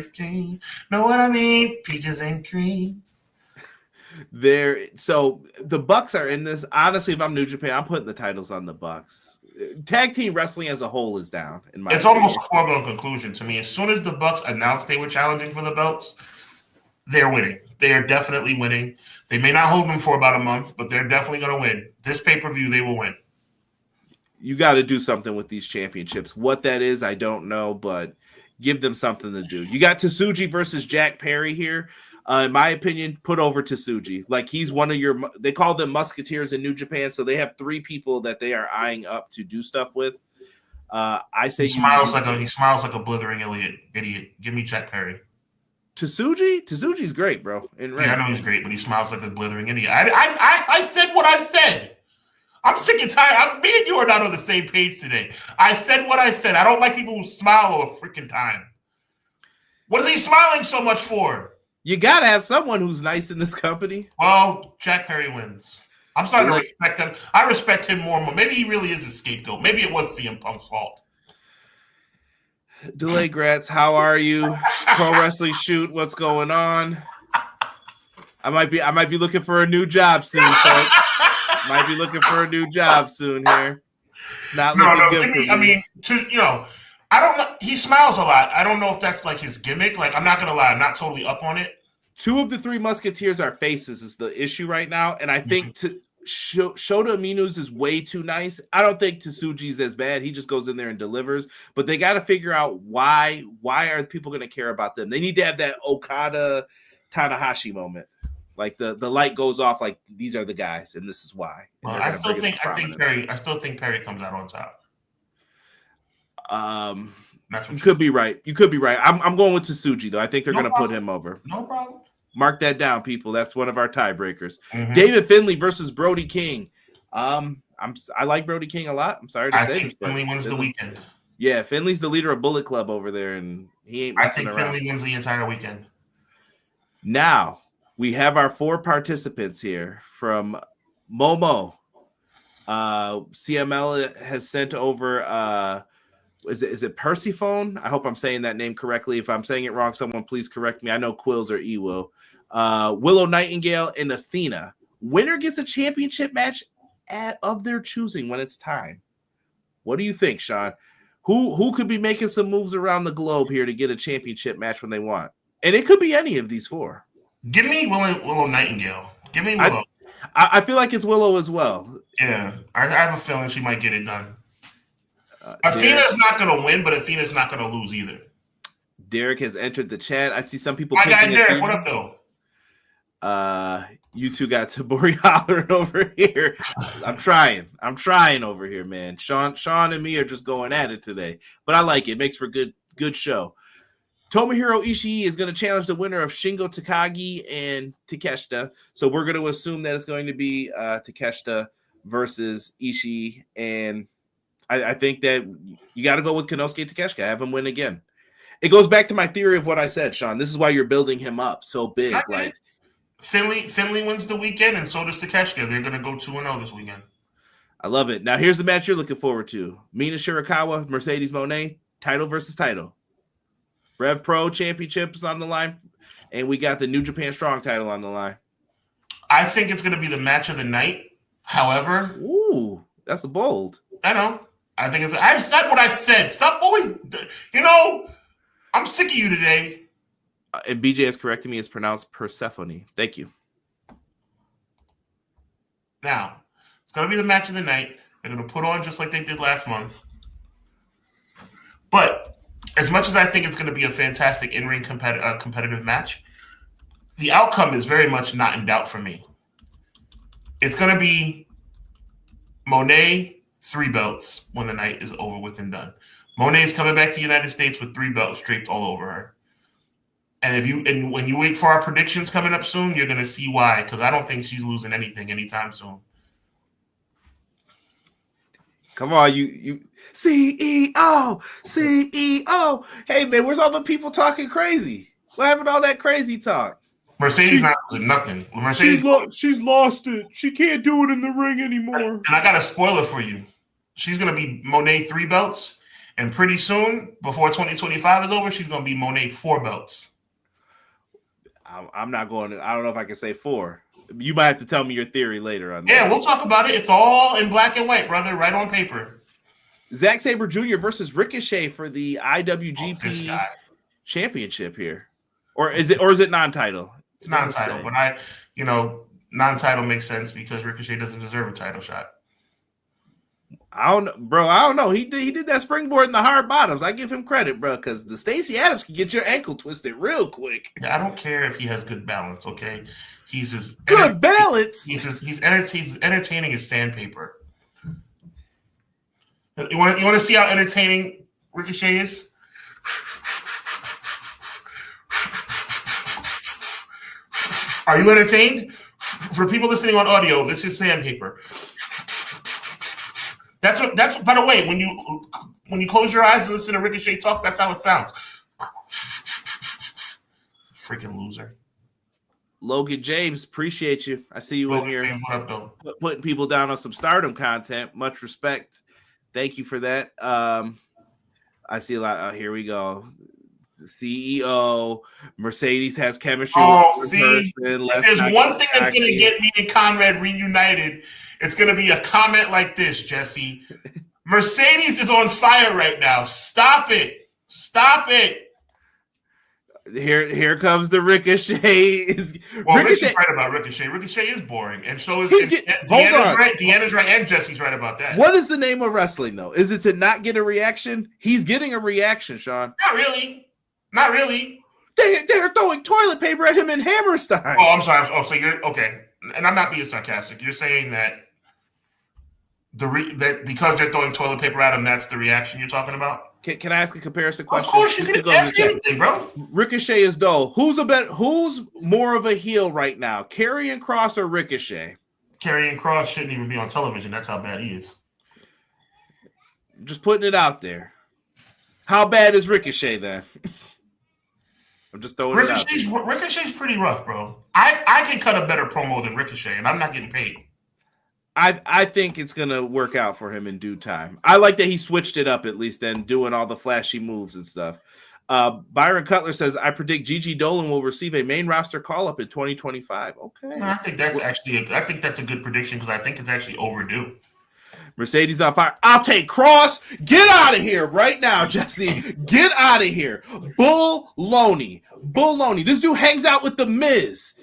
cream. Know what I mean? Peaches and cream. So the Bucks are in this. Honestly, if I'm New Japan, I'm putting the titles on the Bucks. Tag team wrestling as a whole is down. It's almost a foregone conclusion to me. As soon as the Bucks announced they were challenging for the belts, they're winning. They are definitely winning. They may not hold them for about a month, but they're definitely going to win. This pay-per-view, they will win. You got to do something with these championships. What that is, I don't know, but give them something to do. You got Tsuji versus Jack Perry here. In my opinion, put over Tsuji. Like, he's one of they call them musketeers in New Japan, so they have 3 people that they are eyeing up to do stuff with. I say he smiles like a blithering idiot. Give me Jack Perry. Tsuji's great, bro. I know he's great, but he smiles like a blithering idiot. I said what I said. I'm sick and tired. Me and you are not on the same page today. I said what I said. I don't like people who smile all the freaking time. What is he smiling so much for? You got to have someone who's nice in this company. Well, Jack Perry wins. I'm starting to respect him. I respect him more and more. Maybe he really is a scapegoat. Maybe it was CM Punk's fault. Delay Gratz, how are you? Pro Wrestling Shoot, what's going on? I might be looking for a new job soon, folks. Might be looking for a new job soon here. It's not looking good for me. I mean, I don't know. He smiles a lot. I don't know if that's like his gimmick. Like, I'm not gonna lie, I'm not totally up on it. 2 of the 3 Musketeers are faces is the issue right now, and I think Shota Aminu's is way too nice. I don't think Tsuji's as bad. He just goes in there and delivers. But they got to figure out why are people going to care about them? They need to have that Okada Tanahashi moment. Like the light goes off, like these are the guys, and this is why. Well, I still think Perry comes out on top. You could be right. I'm going with Tsuji though. I think they're going to put him over. No problem. Mark that down, people. That's one of our tiebreakers. Mm-hmm. David Finlay versus Brody King. I like Brody King a lot. I'm sorry to say this, Finlay wins the weekend. Yeah, Finley's the leader of Bullet Club over there, and he ain't. I think Finlay wins the entire weekend. Now we have our 4 participants here from Momo. CML has sent over. Is it Persephone? I hope I'm saying that name correctly. If I'm saying it wrong, someone please correct me. I know Quills or Ewo. Willow Nightingale and Athena. Winner gets a championship match of their choosing when it's time. What do you think, Sean? Who could be making some moves around the globe here to get a championship match when they want? And it could be any of these 4. Give me Willow Nightingale. Give me Willow. I feel like it's Willow as well. Yeah, I have a feeling she might get it done. Athena's not going to win, but Athena's not going to lose either. Derek has entered the chat. I see some people. My guy Derek, what up, though? You two got Tabori hollering over here. I'm trying over here, man. Sean and me are just going at it today, but I like it. It makes for good show. Tomohiro Ishii is going to challenge the winner of Shingo Takagi and Takeshita. So we're going to assume that it's going to be Takeshita versus Ishii, and I think that you got to go with Konosuke Takeshita. Have him win again. It goes back to my theory of what I said, Sean. This is why you're building him up so big. Like Finlay wins the weekend, and so does Takeshita. They're going to go 2-0 this weekend. I love it. Now here's the match you're looking forward to: Mina Shirakawa, Mercedes Moné, title versus title. Rev Pro Championships on the line, and we got the New Japan Strong title on the line. I think it's going to be the match of the night. However, ooh, that's a bold. I know. I think I said what I said. Stop always, I'm sick of you today. And BJ is correcting me. It's pronounced Persephone. Thank you. Now, it's going to be the match of the night. They're going to put on just like they did last month. But as much as I think it's going to be a fantastic in-ring competitive match, the outcome is very much not in doubt for me. It's going to be Monet 3 belts when the night is over with and done. Monet is coming back to the United States with 3 belts draped all over her. And when you wait for our predictions coming up soon, you're going to see why, because I don't think she's losing anything anytime soon. Come on, you CEO. Hey, man, where's all the people talking crazy? What happened to all that crazy talk? Mercedes not losing nothing. She's lost it. She can't do it in the ring anymore. And I got a spoiler for you. She's going to be Monet 3 belts, and pretty soon, before 2025 is over, she's going to be Monet 4 belts. I'm not going to – I don't know if I can say 4. You might have to tell me your theory later on that. Yeah, we'll talk about it. It's all in black and white, brother, right on paper. Zack Sabre Jr. versus Ricochet for the IWGP Championship here. Or is it non-title? It's non-title, but non-title makes sense because Ricochet doesn't deserve a title shot. I don't know. He did that springboard in the hard bottoms. I give him credit, bro, because the Stacey Adams can get your ankle twisted real quick. Yeah, I don't care if he has good balance, okay? He's just good balance. He's entertaining as sandpaper. You want to see how entertaining Ricochet is? Are you entertained? For people listening on audio, this is sandpaper. That's by the way, when you close your eyes and listen to Ricochet talk, that's how it sounds. Freaking loser. Logan James, appreciate you. I see you in here James, what up, though? putting people down on some Stardom content. Much respect. Thank you for that. I see a lot. Here we go. The CEO, Mercedes has chemistry. See, there's one thing that's going to get me and Conrad reunited. It's going to be a comment like this, Jesse. Mercedes is on fire right now. Stop it. Stop it. Here comes the Ricochet. Ricochet's right about Ricochet. Ricochet is boring, and so is Deanna's right. Deanna's right, and Jesse's right about that. What is the name of wrestling, though? Is it to not get a reaction? He's getting a reaction, Sean. Not really. Not really. They're throwing toilet paper at him in Hammerstein. Oh, I'm sorry. Oh, so you're okay. And I'm not being sarcastic. You're saying that that because they're throwing toilet paper at him, that's the reaction you're talking about? Can I ask a comparison question? Of course, you can ask anything, bro. Ricochet is dull. Who's more of a heel right now, Karrion Kross or Ricochet? Karrion Kross shouldn't even be on television. That's how bad he is. Just putting it out there. How bad is Ricochet then? I'm just throwing it out there. Ricochet's pretty rough, bro. I can cut a better promo than Ricochet, and I'm not getting paid. I think it's going to work out for him in due time. I like that he switched it up at least then, doing all the flashy moves and stuff. Byron Cutler says, I predict Gigi Dolan will receive a main roster call-up in 2025. Okay. I think that's a good prediction because I think it's actually overdue. Mercedes on fire. I'll take Cross. Get out of here right now, Jesse. Get out of here. Bull-loney. This dude hangs out with The Miz.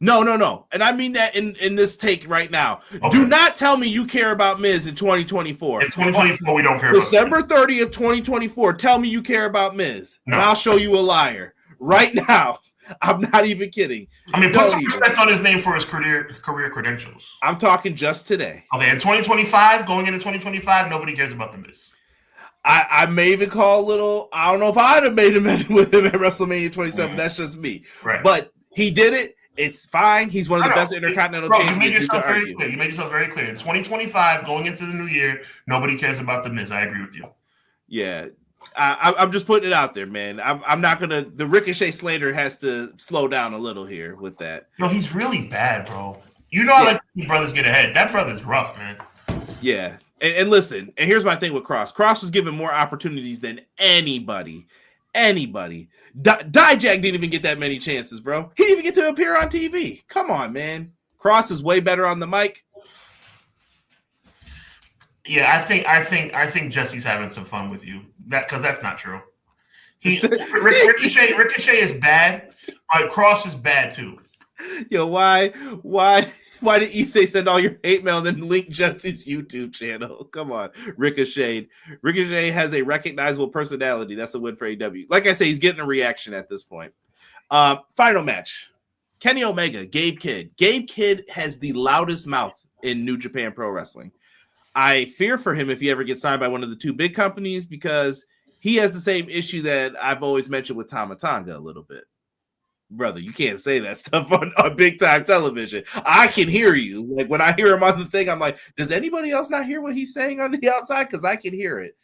No. And I mean that in this take right now. Okay. Do not tell me you care about Miz in 2024. In 2024, we don't care about December 30th, 2024, tell me you care about Miz. No. And I'll show you a liar. Right now. I'm not even kidding. I mean, put some respect on his name for his career credentials. I'm talking just today. Okay, in 2025, going into 2025, nobody cares about The Miz. I may even call a little, I don't know if I'd have made a minute with him at WrestleMania 27. Mm-hmm. That's just me. Right. But he did it. It's fine. He's one of the best intercontinental champions. You made yourself very clear. You made yourself very clear. In 2025, going into the new year, nobody cares about The Miz. I agree with you. Yeah. I'm just putting it out there, man. I'm not going to – the Ricochet slander has to slow down a little here with that. No, he's really bad, bro. You know I like to see brothers get ahead. That brother's rough, man. Yeah. And listen, and here's my thing with Cross. Cross was given more opportunities than anybody. Dijak didn't even get that many chances, bro. He didn't even get to appear on TV. Come on, man. Cross is way better on the mic. Yeah, I think Jesse's having some fun with you. Because that's not true. Ricochet is bad, but Cross is bad too. Yo, why did Issei send all your hate mail and then link Jesse's YouTube channel? Come on, Ricochet. Ricochet has a recognizable personality. That's a win for AEW. Like I say, he's getting a reaction at this point. Final match. Kenny Omega, Gabe Kidd. Gabe Kidd has the loudest mouth in New Japan Pro Wrestling. I fear for him if he ever gets signed by one of the two big companies because he has the same issue that I've always mentioned with Tama Tonga a little bit. Brother, you can't say that stuff on big time television. I can hear you. Like when I hear him on the thing, I'm like, does anybody else not hear what he's saying on the outside? Because I can hear it.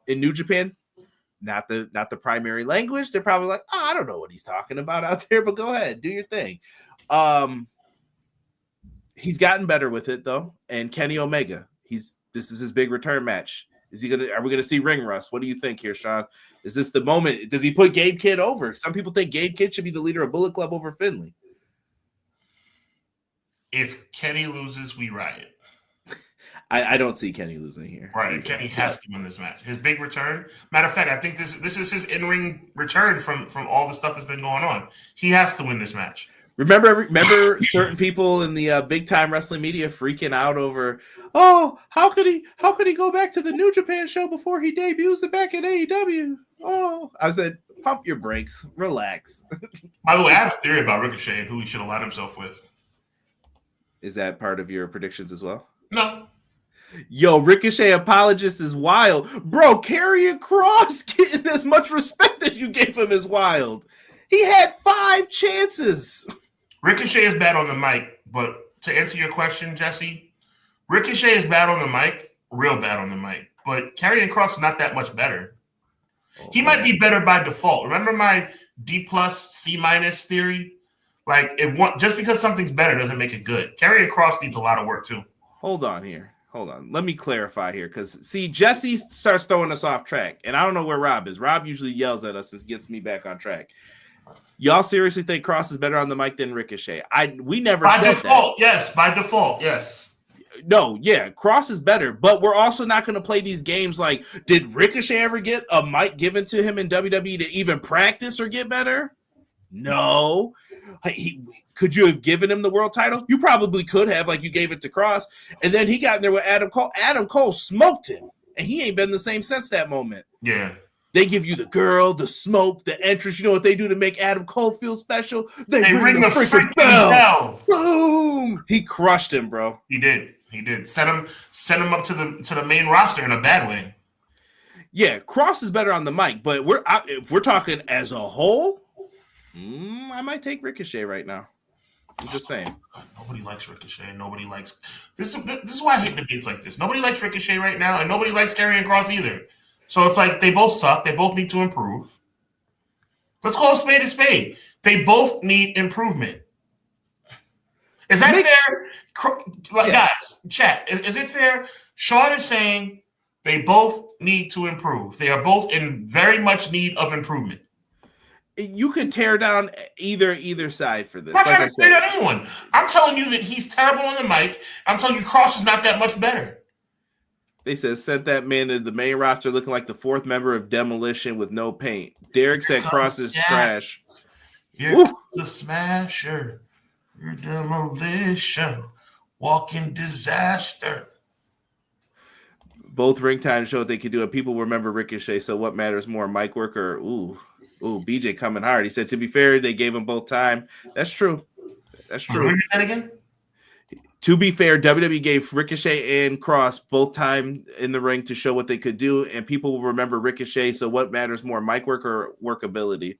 In New Japan, not the primary language. They're probably like, oh, I don't know what he's talking about out there, but go ahead, do your thing. He's gotten better with it though. And Kenny Omega, this is his big return match. Are we gonna see ring rust? What do you think here, Sean? Is this the moment? Does he put Gabe Kidd over? Some people think Gabe Kidd should be the leader of Bullet Club over Finlay. If Kenny loses, we riot. I don't see Kenny losing here. Right, Kenny has to win this match. His big return. Matter of fact, I think this is his in-ring return from all the stuff that's been going on. He has to win this match. Remember certain people in the big time wrestling media freaking out over, oh, how could he go back to the New Japan show before he debuts it back in AEW? Oh, I said, pump your brakes, relax. By the way, I have a theory about Ricochet and who he should align himself with. Is that part of your predictions as well? No. Yo, Ricochet apologist is wild. Bro, Karrion Kross getting as much respect as you gave him is wild. He had 5 chances. Ricochet is bad on the mic, but to answer your question, Jesse, Ricochet is bad on the mic, real bad on the mic. But Karrion Kross is not that much better. He might be better by default. Remember my D+, C- theory? Like, just because something's better doesn't make it good. Karrion Kross needs a lot of work too. Hold on here. Hold on. Let me clarify here, because see, Jesse starts throwing us off track, and I don't know where Rob is. Rob usually yells at us and gets me back on track. Y'all seriously think Kross is better on the mic than Ricochet? We never said that. By default, yes. By default, yes. No, yeah, Kross is better, but we're also not going to play these games like, did Ricochet ever get a mic given to him in WWE to even practice or get better? No. Could you have given him the world title? You probably could have, like you gave it to Kross. And then he got in there with Adam Cole. Adam Cole smoked him, and he ain't been the same since that moment. Yeah. They give you the girl, the smoke, the entrance. You know what they do to make Adam Cole feel special? They ring the freaking bell. Boom! He crushed him, bro. He did. Send him up to the main roster in a bad way. Yeah, Kross is better on the mic, but if we're talking as a whole, I might take Ricochet right now. I'm just saying. Nobody likes Ricochet. Nobody likes this. This is why I hate debates like this. Nobody likes Ricochet right now, and nobody likes Karrion Kross either. So it's like they both suck. They both need to improve. Let's call a spade. They both need improvement. Is that fair? Guys, chat. Is it fair? Sean is saying they both need to improve. They are both in very much need of improvement. You could tear down either side for this. I'm not trying to tear down anyone. I'm telling you that he's terrible on the mic. I'm telling you Kross is not that much better. They said sent that man to the main roster looking like the fourth member of Demolition with no paint. Derek said Kross is trash. You're the smasher. You're demolition. Walking disaster. Both ring time showed they could do it. People remember Ricochet, so what matters more, mic work or BJ coming hard? He said, to be fair, they gave him both time. That's true. Read that again? To be fair, WWE gave Ricochet and Kross both time in the ring to show what they could do, and people will remember Ricochet, so what matters more, mic work or workability?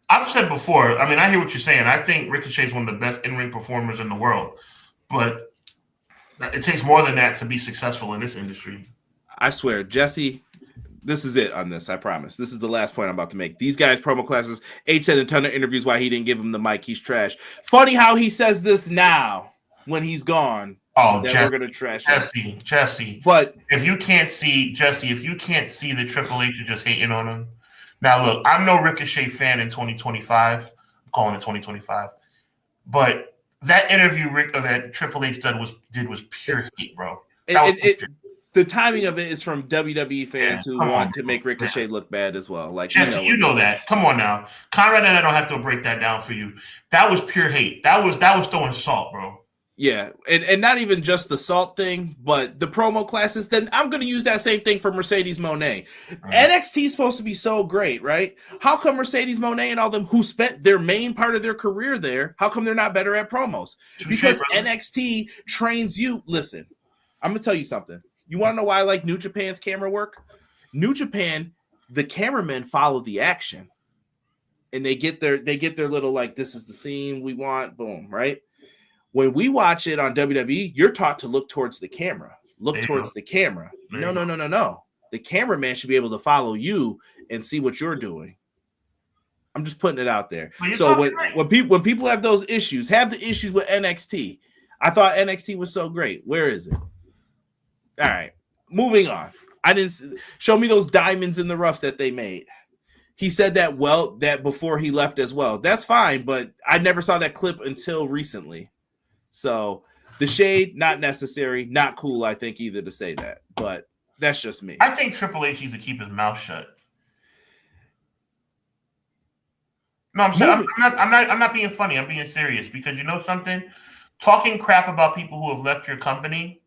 I've said before, I hear what you're saying. I think Ricochet is one of the best in-ring performers in the world, but it takes more than that to be successful in this industry. I swear, Jesse, this is it on this, I promise. This is the last point I'm about to make. These guys, promo classes, H said in a ton of interviews why he didn't give him the mic. He's trash. Funny how he says this now when he's gone. Oh, Jesse, we're gonna trash Jesse. But if you can't see the Triple H, you're just hating on him. Now, look, I'm no Ricochet fan in 2025. I'm calling it 2025. But that interview that Triple H did was pure hate, bro. The timing of it is from WWE fans who want to make Ricochet look bad as well. Like, Jesse, you know that. Come on now. Conrad and I don't have to break that down for you. That was pure hate. That was throwing salt, bro. Yeah, and not even just the salt thing, but the promo classes. Then I'm going to use that same thing for Mercedes Moné. NXT is supposed to be so great, right? How come Mercedes Moné and all them who spent their main part of their career there, how come they're not better at promos? Because NXT trains you. Listen, I'm going to tell you something. You want to know why I like New Japan's camera work? New Japan, the cameramen follow the action, and they get their little, like, this is the scene we want, boom, right? When we watch it on WWE, you're taught to look towards the camera. The camera. No. The cameraman should be able to follow you and see what you're doing. I'm just putting it out there. So when people have those issues, have the issues with NXT. I thought NXT was so great. Where is it? All right, moving on. I didn't show me those diamonds in the roughs that they made. He said that before he left as well. That's fine, but I never saw that clip until recently. So the shade, not necessary, not cool, I think, either to say that. But that's just me. I think Triple H needs to keep his mouth shut. No, I'm not being funny. I'm being serious because you know something? Talking crap about people who have left your company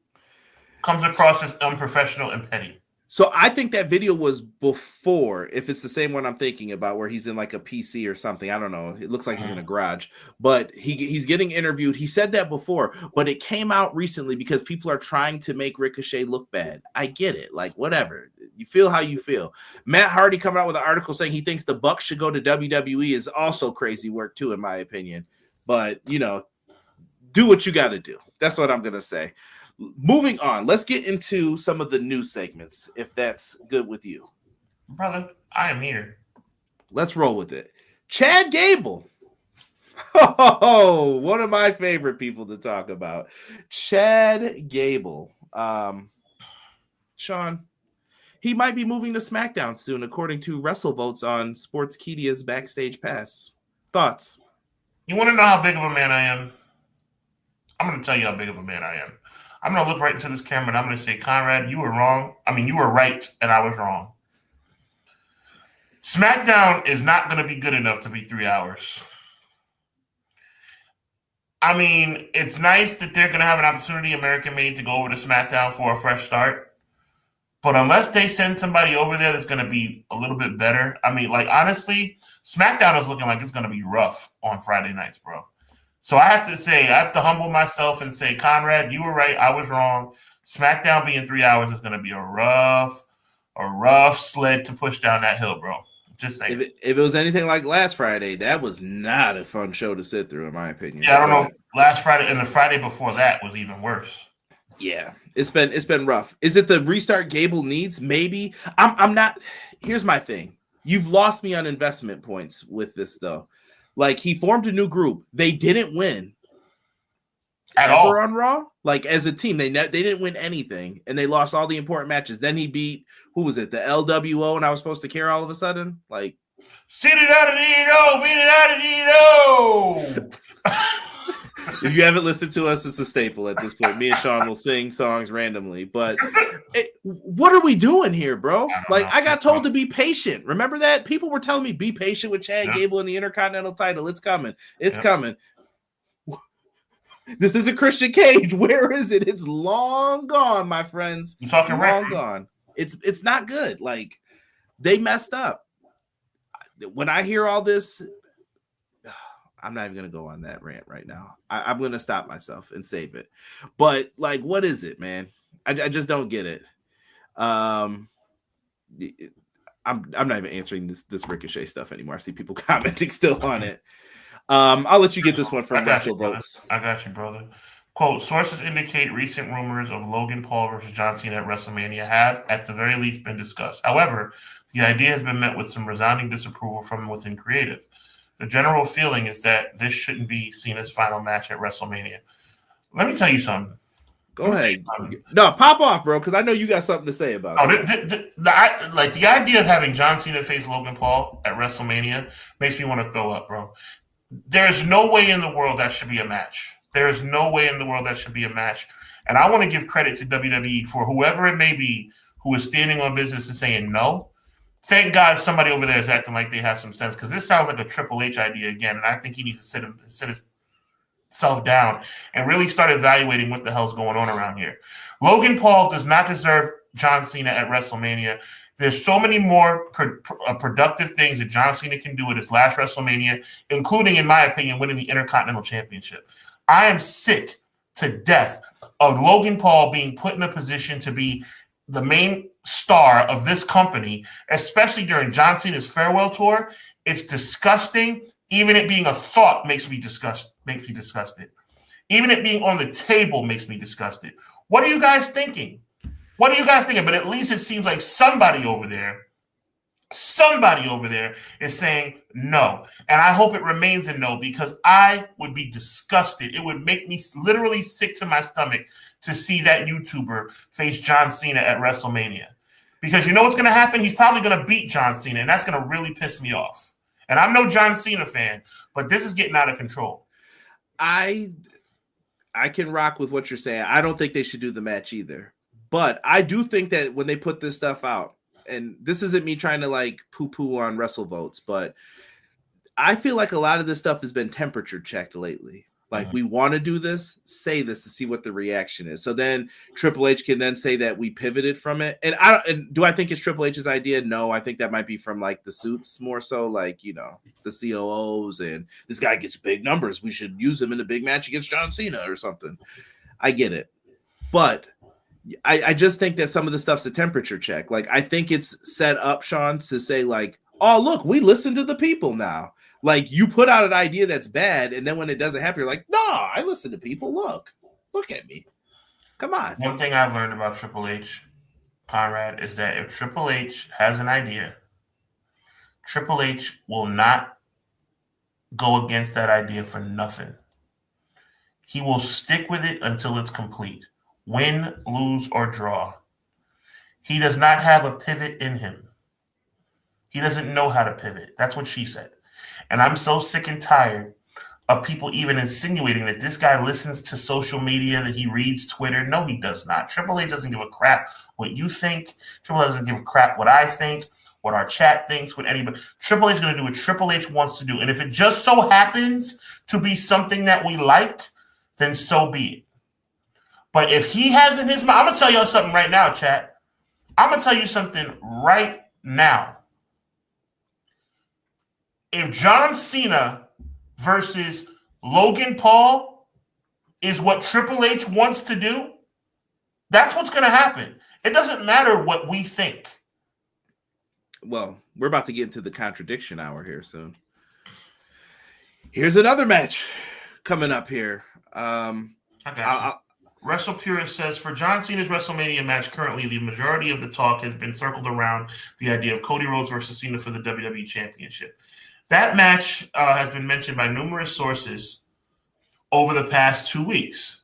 comes across as unprofessional and petty. So I think that video was before, if it's the same one I'm thinking about, where he's in like a PC or something. I don't know. It looks like he's in a garage, but he's getting interviewed. He said that before, but it came out recently because people are trying to make Ricochet look bad. I get it. Like, whatever. You feel how you feel. Matt Hardy coming out with an article saying he thinks the Bucks should go to WWE is also crazy work too, in my opinion. But, you know, do what you got to do. That's what I'm going to say. Moving on, let's get into some of the news segments, if that's good with you. Brother, I am here. Let's roll with it. Chad Gable. Oh, one of my favorite people to talk about. Chad Gable. Sean, he might be moving to SmackDown soon, according to WrestleVotes on Sportskedia's Backstage Pass. Thoughts? You want to know how big of a man I am? I'm going to tell you how big of a man I am. I'm going to look right into this camera and I'm going to say, Conrad, you were wrong. I mean, you were right and I was wrong. SmackDown is not going to be good enough to be 3 hours. I mean, it's nice that they're going to have an opportunity, American made, to go over to SmackDown for a fresh start. But unless they send somebody over there that's going to be a little bit better, I mean, like, honestly, SmackDown is looking like it's going to be rough on Friday nights, bro. So I have to humble myself and say, Conrad, you were right. I was wrong. SmackDown being 3 hours is going to be a rough sled to push down that hill, bro. Just saying. If it was anything like last Friday, that was not a fun show to sit through, in my opinion. Yeah, I don't know. Last Friday and the Friday before that was even worse. Yeah, it's been rough. Is it the restart Gable needs? Maybe. I'm not. Here's my thing. You've lost me on investment points with this though. Like, he formed a new group. They didn't win at all on Raw. Like, as a team, they didn't win anything, and they lost all the important matches. Then he beat, who was it? The LWO, and I was supposed to care all of a sudden. Like, beat it out of the If you haven't listened to us, it's a staple at this point. Me and Sean will sing songs randomly. But what are we doing here, bro? I got told to be patient. Remember that? People were telling me, be patient with Chad Gable in the Intercontinental title. It's coming. It's coming. This is a Christian Cage. Where is it? It's long gone, my friends. You're talking long gone. It's not good. Like, they messed up. When I hear all this, I'm not even going to go on that rant right now. I'm going to stop myself and save it. But, like, what is it, man? I just don't get it. I'm not even answering this Ricochet stuff anymore. I see people commenting still on it. I'll let you get this one from WrestleVotes. I got you, brother. Quote, sources indicate recent rumors of Logan Paul versus John Cena at WrestleMania have, at the very least, been discussed. However, the idea has been met with some resounding disapproval from within creative. The general feeling is that this shouldn't be Cena's final match at WrestleMania. Let me tell you something. Go ahead. No, pop off, bro, because I know you got something to say about it. The idea of having John Cena face Logan Paul at WrestleMania makes me want to throw up, bro. There's no way in the world that should be a match. There is no way in the world that should be a match. And I want to give credit to WWE for whoever it may be who is standing on business and saying no. Thank God somebody over there is acting like they have some sense, because this sounds like a Triple H idea again, and I think he needs to sit himself down and really start evaluating what the hell's going on around here. Logan Paul does not deserve John Cena at WrestleMania. There's so many more productive things that John Cena can do at his last WrestleMania, including, in my opinion, winning the Intercontinental Championship. I am sick to death of Logan Paul being put in a position to be the main star of this company, especially during John Cena's farewell tour. It's disgusting. Even it being a thought makes me disgusted. Even it being on the table makes me disgusted. What are you guys thinking? But at least it seems like somebody over there is saying no. And I hope it remains a no, because I would be disgusted. It would make me literally sick to my stomach to see that YouTuber face John Cena at WrestleMania. Because you know what's going to happen? He's probably going to beat John Cena, and that's going to really piss me off. And I'm no John Cena fan, but this is getting out of control. I can rock with what you're saying. I don't think they should do the match either. But I do think that when they put this stuff out, and this isn't me trying to like poo-poo on WrestleVotes, but I feel like a lot of this stuff has been temperature checked lately. Like, we want to do this, say this to see what the reaction is. So then Triple H can then say that we pivoted from it. And do I think it's Triple H's idea? No, I think that might be from like the suits more so, like, you know, the COOs, and this guy gets big numbers, we should use him in a big match against John Cena or something. I get it. But I just think that some of the stuff's a temperature check. Like, I think it's set up, Sean, to say like, oh, look, we listen to the people now. Like, you put out an idea that's bad, and then when it doesn't happen, you're like, no, I listen to people. Look at me. Come on. One thing I've learned about Triple H, Conrad, is that if Triple H has an idea Triple H will not go against that idea for nothing. He will stick with it until it's complete. Win, lose, or draw. He does not have a pivot in him. He doesn't know how to pivot. That's what she said. And I'm so sick and tired of people even insinuating that this guy listens to social media, that he reads Twitter. No, he does not. Triple H doesn't give a crap what you think. Triple H doesn't give a crap what I think, what our chat thinks, what anybody. Triple H is going to do what Triple H wants to do. And if it just so happens to be something that we like, then so be it. But if he has in his mind, I'm going to tell y'all something right now, chat. I'm going to tell you something right now. If John Cena versus Logan Paul is what Triple H wants to do, that's what's going to happen. It doesn't matter what we think. Well, we're about to get into the contradiction hour here soon. Here's another match coming up here. I got you. Wrestle Purist says, for John Cena's WrestleMania match currently, the majority of the talk has been circled around the idea of Cody Rhodes versus Cena for the WWE Championship. That match has been mentioned by numerous sources over the past 2 weeks,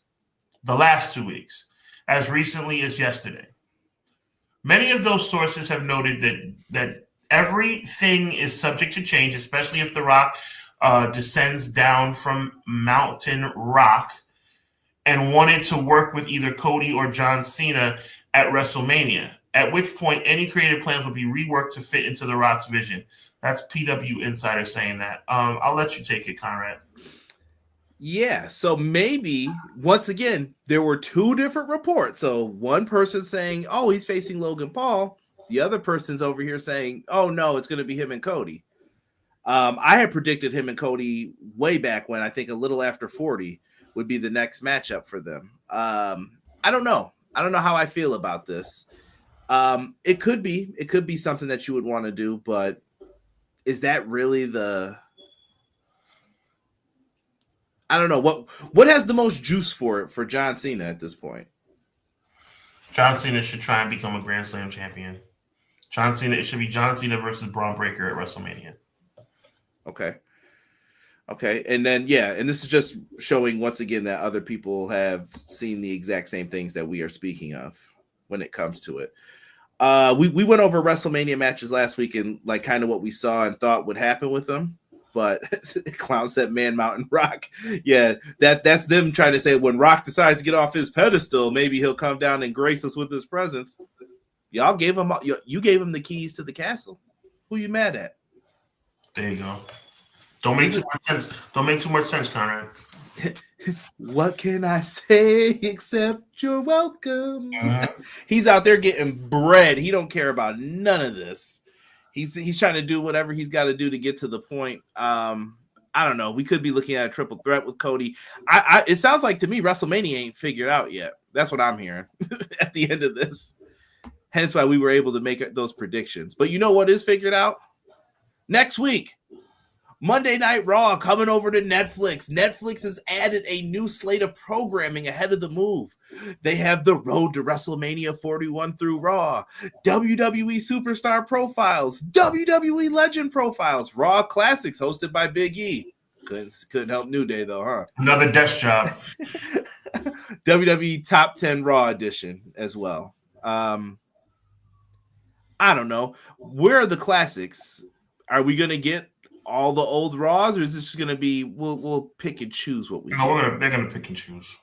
the last 2 weeks, as recently as yesterday. Many of those sources have noted that everything is subject to change, especially if The Rock descends down from Mountain Rock and wanted to work with either Cody or John Cena at WrestleMania, at which point any creative plans will be reworked to fit into The Rock's vision. That's PW Insider saying that. I'll let you take it, Conrad. Yeah, so maybe, once again, there were two different reports. So one person saying, oh, he's facing Logan Paul. The other person's over here saying, oh, no, it's going to be him and Cody. I had predicted him and Cody way back when, I think a little after 40 would be the next matchup for them. I don't know. I don't know how I feel about this. It could be something that you would want to do, but is that really I don't know what has the most juice for John Cena at this point? John Cena should try and become a Grand Slam champion. It should be John Cena versus Braun Breaker at WrestleMania. Okay. And then, and this is just showing once again that other people have seen the exact same things that we are speaking of when it comes to it. We went over WrestleMania matches last week and like kind of what we saw and thought would happen with them. But Clown said, "Man, Mountain Rock." Yeah, that's them trying to say when Rock decides to get off his pedestal, maybe he'll come down and grace us with his presence. Y'all gave him, you gave him the keys to the castle. Who you mad at? There you go. Don't make too much sense. Don't make too much sense, Conrad. What can I say except you're welcome? He's out there getting bread. He don't care about none of this. He's trying to do whatever he's got to do to get to the point. I don't know. We could be looking at a triple threat with Cody. It sounds like to me WrestleMania ain't figured out yet. That's what I'm hearing at the end of this. Hence why we were able to make those predictions. But you know what is figured out? Next week, Monday Night Raw coming over to Netflix. Netflix has added a new slate of programming ahead of the move. They have the Road to WrestleMania 41 through Raw, WWE Superstar Profiles, WWE Legend Profiles, Raw Classics hosted by Big E. Couldn't help New Day though, huh? Another desk job. WWE Top 10 Raw edition as well. I don't know. Where are the classics? Are we going to get all the old Raws, or is this just going to be we'll pick and choose what we No, they're going to pick and choose.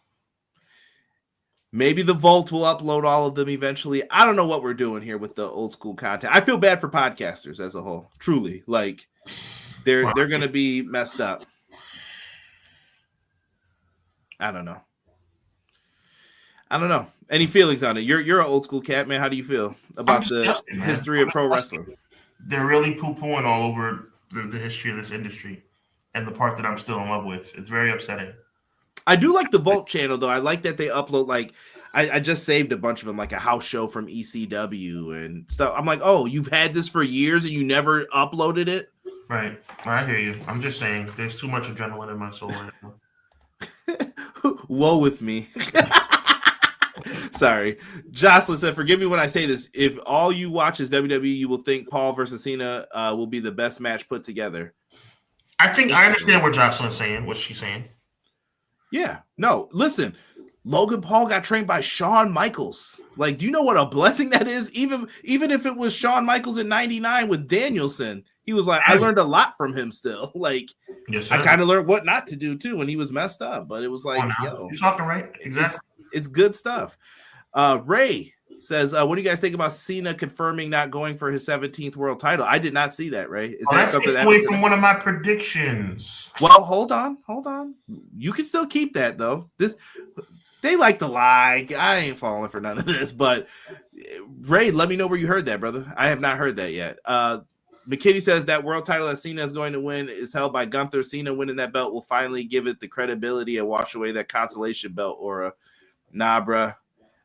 Maybe the Vault will upload all of them eventually. I don't know what we're doing here with the old school content. I feel bad for podcasters as a whole. Truly, like they're going to be messed up. I don't know. Any feelings on it? You're an old school cat, man. How do you feel about the history of pro wrestling? They're really poo-pooing all over the history of this industry and the part that I'm still in love with. It's very upsetting. I do like the Vault channel, though. I like that they upload, like, I just saved a bunch of them, like a house show from ECW and stuff. I'm like, oh, you've had this for years and you never uploaded it? Right. I hear you. I'm just saying there's too much adrenaline in my soul right now. Woe with me. Sorry. Jocelyn said, forgive me when I say this. If all you watch is WWE, you will think Paul versus Cena will be the best match put together. I think I understand what Jocelyn's saying, what she's saying. Yeah. No, listen. Logan Paul got trained by Shawn Michaels. Like, do you know what a blessing that is? Even if it was Shawn Michaels in 99 with Danielson, he was like, I learned a lot from him still. Like, yes, I kind of learned what not to do too when he was messed up. But it was like, yo, you're talking right. Exactly. It's good stuff. Ray says, what do you guys think about Cena confirming not going for his 17th world title? I did not see that, Ray. Is that something away from one of my predictions? Well, hold on. You can still keep that though. They like to lie. I ain't falling for none of this, but Ray, let me know where you heard that, brother. I have not heard that yet. McKitty says that world title that Cena is going to win is held by Gunther. Cena winning that belt will finally give it the credibility and wash away that consolation belt aura. Nah, bruh.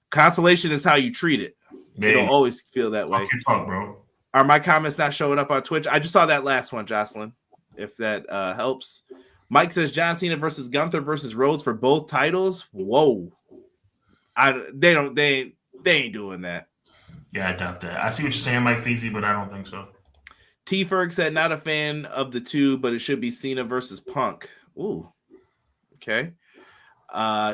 Consolation is how you treat it. Man, it'll always feel that way. Talk, bro. Are my comments not showing up on Twitch? I just saw that last one, Jocelyn, if that helps. Mike says John Cena versus Gunther versus Rhodes for both titles. Whoa. They ain't doing that. Yeah, I doubt that. I see what you're saying, Mike Feezy, but I don't think so. T Ferg said not a fan of the two, but it should be Cena versus Punk. Ooh. Okay.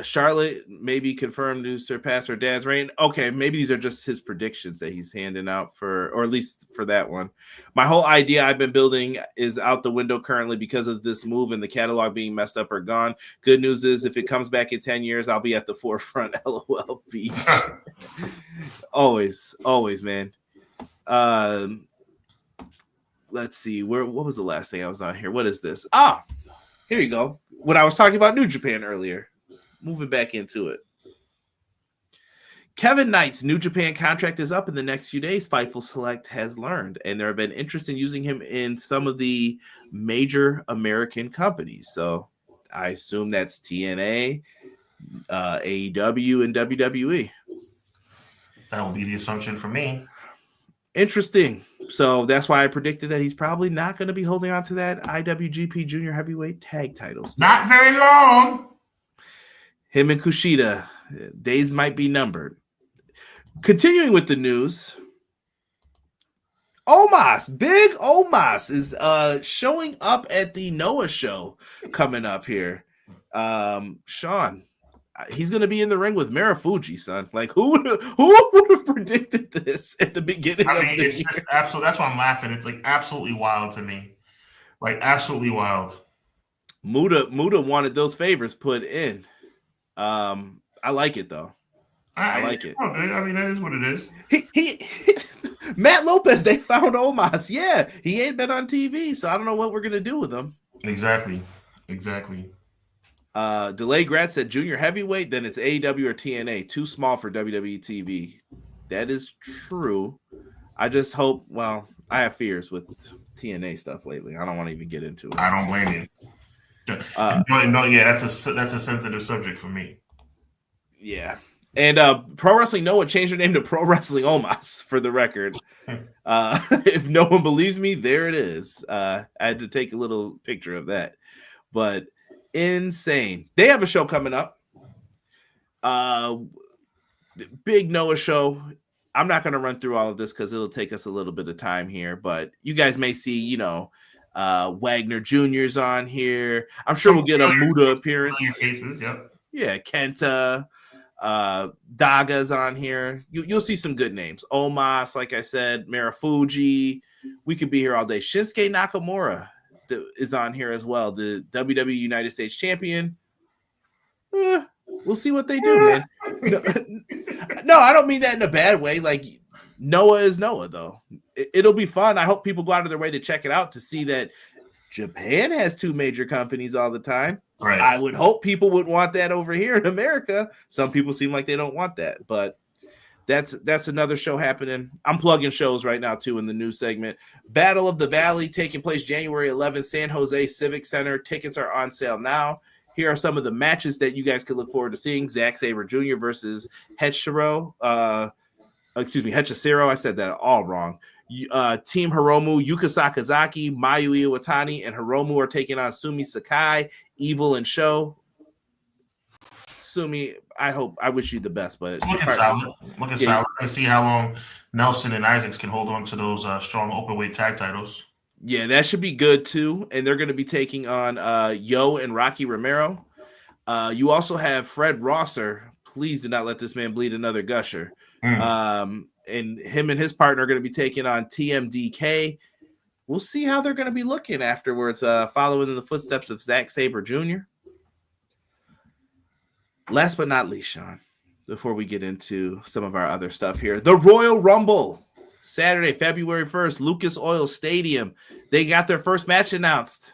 Charlotte maybe confirmed to surpass her dad's reign. Okay, maybe these are just his predictions that he's handing out for, or at least for that one. My whole idea I've been building is out the window currently because of this move and the catalog being messed up or gone. Good news is if it comes back in 10 years, I'll be at the forefront. LOL beach. always, man. Let's see. What was the last thing I was on here? What is this? Here you go. When I was talking about New Japan earlier. Moving back into it. Kevin Knight's New Japan contract is up in the next few days, Fightful Select has learned, and there have been interest in using him in some of the major American companies. So I assume that's TNA, AEW, and WWE. That will be the assumption for me. Interesting. So that's why I predicted that he's probably not going to be holding on to that IWGP Junior Heavyweight Tag title. Not very long. Him and Kushida, days might be numbered. Continuing with the news, Big Omos is showing up at the Noah show coming up here. Sean, he's going to be in the ring with Marufuji, son. Like, who would have predicted this at the beginning of the year? Just absolutely. That's why I'm laughing. It's like absolutely wild to me. Like absolutely wild. Muda wanted those favors put in. I like it though. I like it. I mean, that is what it is. He Matt Lopez, they found Omos. Yeah, he ain't been on TV, so I don't know what we're gonna do with him. Exactly. Delay Grat said junior heavyweight, then it's AEW or TNA. Too small for WWE TV. That is true. I just hope. Well, I have fears with TNA stuff lately. I don't want to even get into it. I don't blame you. That's a sensitive subject for me. Yeah. And Pro Wrestling Noah changed their name to Pro Wrestling Omos for the record. If no one believes me, there it is. I had to take a little picture of that. But insane. They have a show coming up. Big Noah show. I'm not going to run through all of this because it'll take us a little bit of time here. But you guys may see, Wagner Jr.'s on here. I'm sure we'll get a Muda appearance. Cases, yep. Yeah, Kenta, Daga's on here. You'll see some good names. Omos, like I said, Marufuji. We could be here all day. Shinsuke Nakamura is on here as well, the WWE United States champion. We'll see what they do, man. No, I don't mean that in a bad way. Like, Noah is Noah, though. It'll be fun. I hope people go out of their way to check it out to see that Japan has two major companies all the time. Right. I would hope people would want that over here in America. Some people seem like they don't want that, but that's another show happening. I'm plugging shows right now, too, in the news segment. Battle of the Valley taking place January 11th, San Jose Civic Center. Tickets are on sale now. Here are some of the matches that you guys could look forward to seeing. Zack Sabre Jr. versus Hechicero. I said that all wrong. Team Hiromu, Yuka Sakazaki, Mayu Iwatani, and Hiromu are taking on Sumi Sakai, Evil, and Sho. sue me. I wish you the best, but Looking solid. Looking solid. Let's see how long Nelson and Isaacs can hold on to those strong openweight tag titles. Yeah, that should be good too. And they're going to be taking on Yo and Rocky Romero. You also have Fred Rosser. Please do not let this man bleed another gusher. And him and his partner are going to be taking on TMDK. We'll see how they're going to be looking afterwards, following in the footsteps of Zack Sabre Jr. Last but not least, Sean, before we get into some of our other stuff here, the Royal Rumble. Saturday, February 1st, Lucas Oil Stadium. They got their first match announced.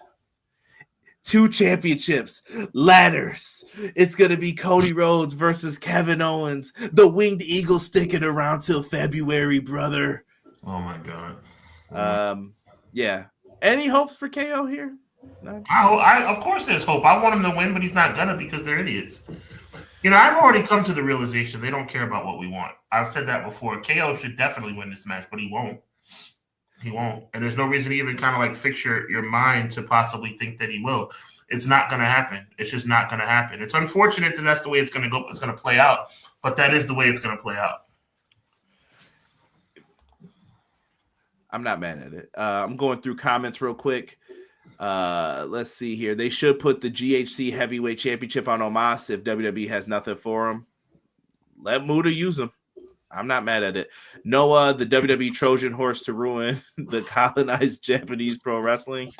2 championships, ladders. It's going to be Cody Rhodes versus Kevin Owens. The Winged Eagle sticking around till February, brother. Oh, my God. Yeah. Any hopes for KO here? No? Of course there's hope. I want him to win, but he's not going to because they're idiots. You know, I've already come to the realization they don't care about what we want. I've said that before. KO should definitely win this match, but he won't. He won't. And there's no reason to even kind of like fix your mind to possibly think that he will. It's not going to happen. It's just not going to happen. It's unfortunate that that's the way it's going to go. It's going to play out, but that is the way it's going to play out. I'm not mad at it. I'm going through comments real quick. Let's see here. They should put the GHC Heavyweight Championship on Omos if WWE has nothing for him. Let Muda use him. I'm not mad at it. Noah, the WWE Trojan horse to ruin the colonized Japanese pro wrestling.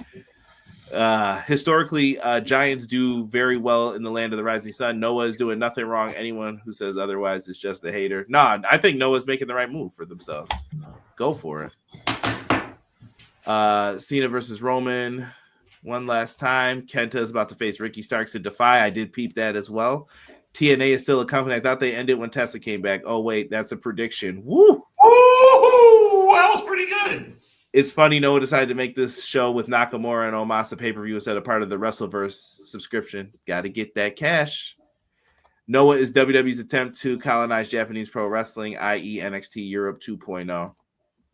Historically, Giants do very well in the land of the rising sun. Noah is doing nothing wrong. Anyone who says otherwise is just a hater. Nah, I think Noah's making the right move for themselves. Go for it. Cena versus Roman. One last time. Kenta is about to face Ricky Starks in Defy. I did peep that as well. TNA is still a company. I thought they ended when Tessa came back. Oh, wait, that's a prediction. Woo! Ooh, that was pretty good. It's funny Noah decided to make this show with Nakamura and Omasa pay-per-view instead of part of the WrestleVerse subscription. Got to get that cash. Noah is WWE's attempt to colonize Japanese pro wrestling, i.e. NXT Europe 2.0.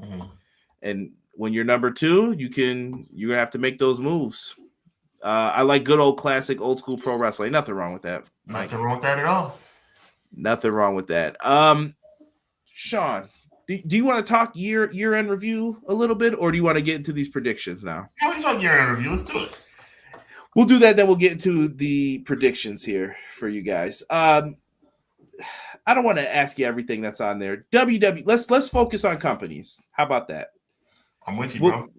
Mm-hmm. And when you're number 2, you're going to have to make those moves. I like good old classic old school pro wrestling. Nothing wrong with that. Nothing wrong with that at all. Nothing wrong with that. Sean, do you want to talk year-end review a little bit, or do you want to get into these predictions now? Yeah, we can talk year-end review. Let's do it. We'll do that, then we'll get into the predictions here for you guys. I don't want to ask you everything that's on there. WWE, let's focus on companies. How about that? I'm with you, bro.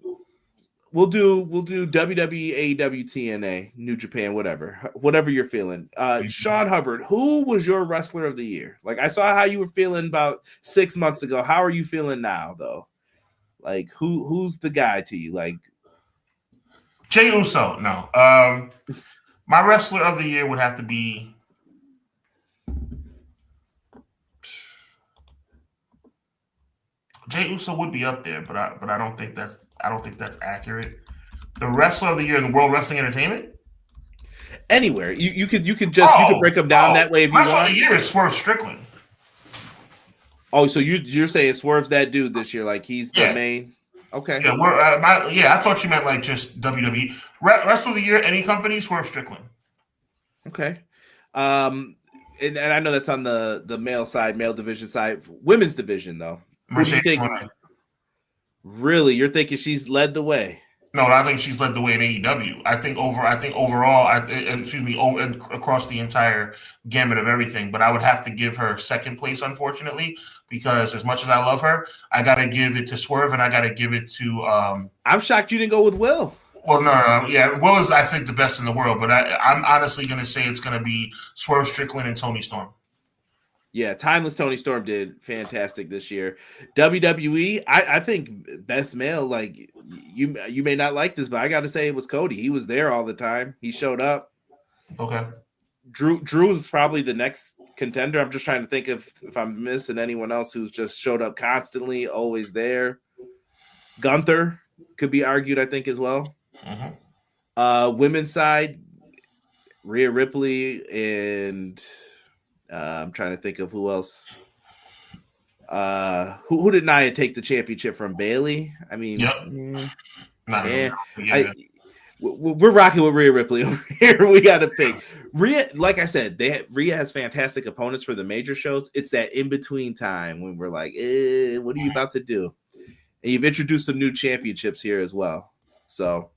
We'll do WWE, AEW, TNA, New Japan, whatever you're feeling. Sean Hubbard, who was your wrestler of the year? Like, I saw how you were feeling about 6 months ago. How are you feeling now, though? Like, who's the guy to you? Like, Jey Uso. No. My wrestler of the year would have to be Jey Uso would be up there, but I don't think that's accurate. The wrestler of the year in the World Wrestling Entertainment? Anywhere. You could break them down that way if you want. Wrestler of the year is Swerve Strickland. Oh, so you're saying Swerve's that dude this year, like he's the main. Okay. Yeah, I thought you meant like just WWE. Wrestler of the year, any company, Swerve Strickland. Okay. And I know that's on the male side, male division side. Women's division, though. Who do you think? Really? You're thinking she's led the way? No, I think she's led the way in AEW. I think overall, across the entire gamut of everything. But I would have to give her second place, unfortunately, because as much as I love her, I got to give it to Swerve, and I got to give it to. I'm shocked you didn't go with Will. Well, no, yeah, Will is I think the best in the world, but I'm honestly going to say it's going to be Swerve Strickland and Toni Storm. Yeah, Timeless Toni Storm did fantastic this year. WWE, I think best male, like you may not like this, but I got to say it was Cody. He was there all the time. He showed up. Okay. Drew's probably the next contender. I'm just trying to think if I'm missing anyone else who's just showed up constantly, always there. Gunther could be argued, I think, as well. Mm-hmm. Women's side, Rhea Ripley and I'm trying to think of who else. Who did Nia take the championship from? Bailey? I mean, yep. We're rocking with Rhea Ripley over here. We got to pick Rhea. Like I said, Rhea has fantastic opponents for the major shows. It's that in between time when we're like, what are you about to do? And you've introduced some new championships here as well. So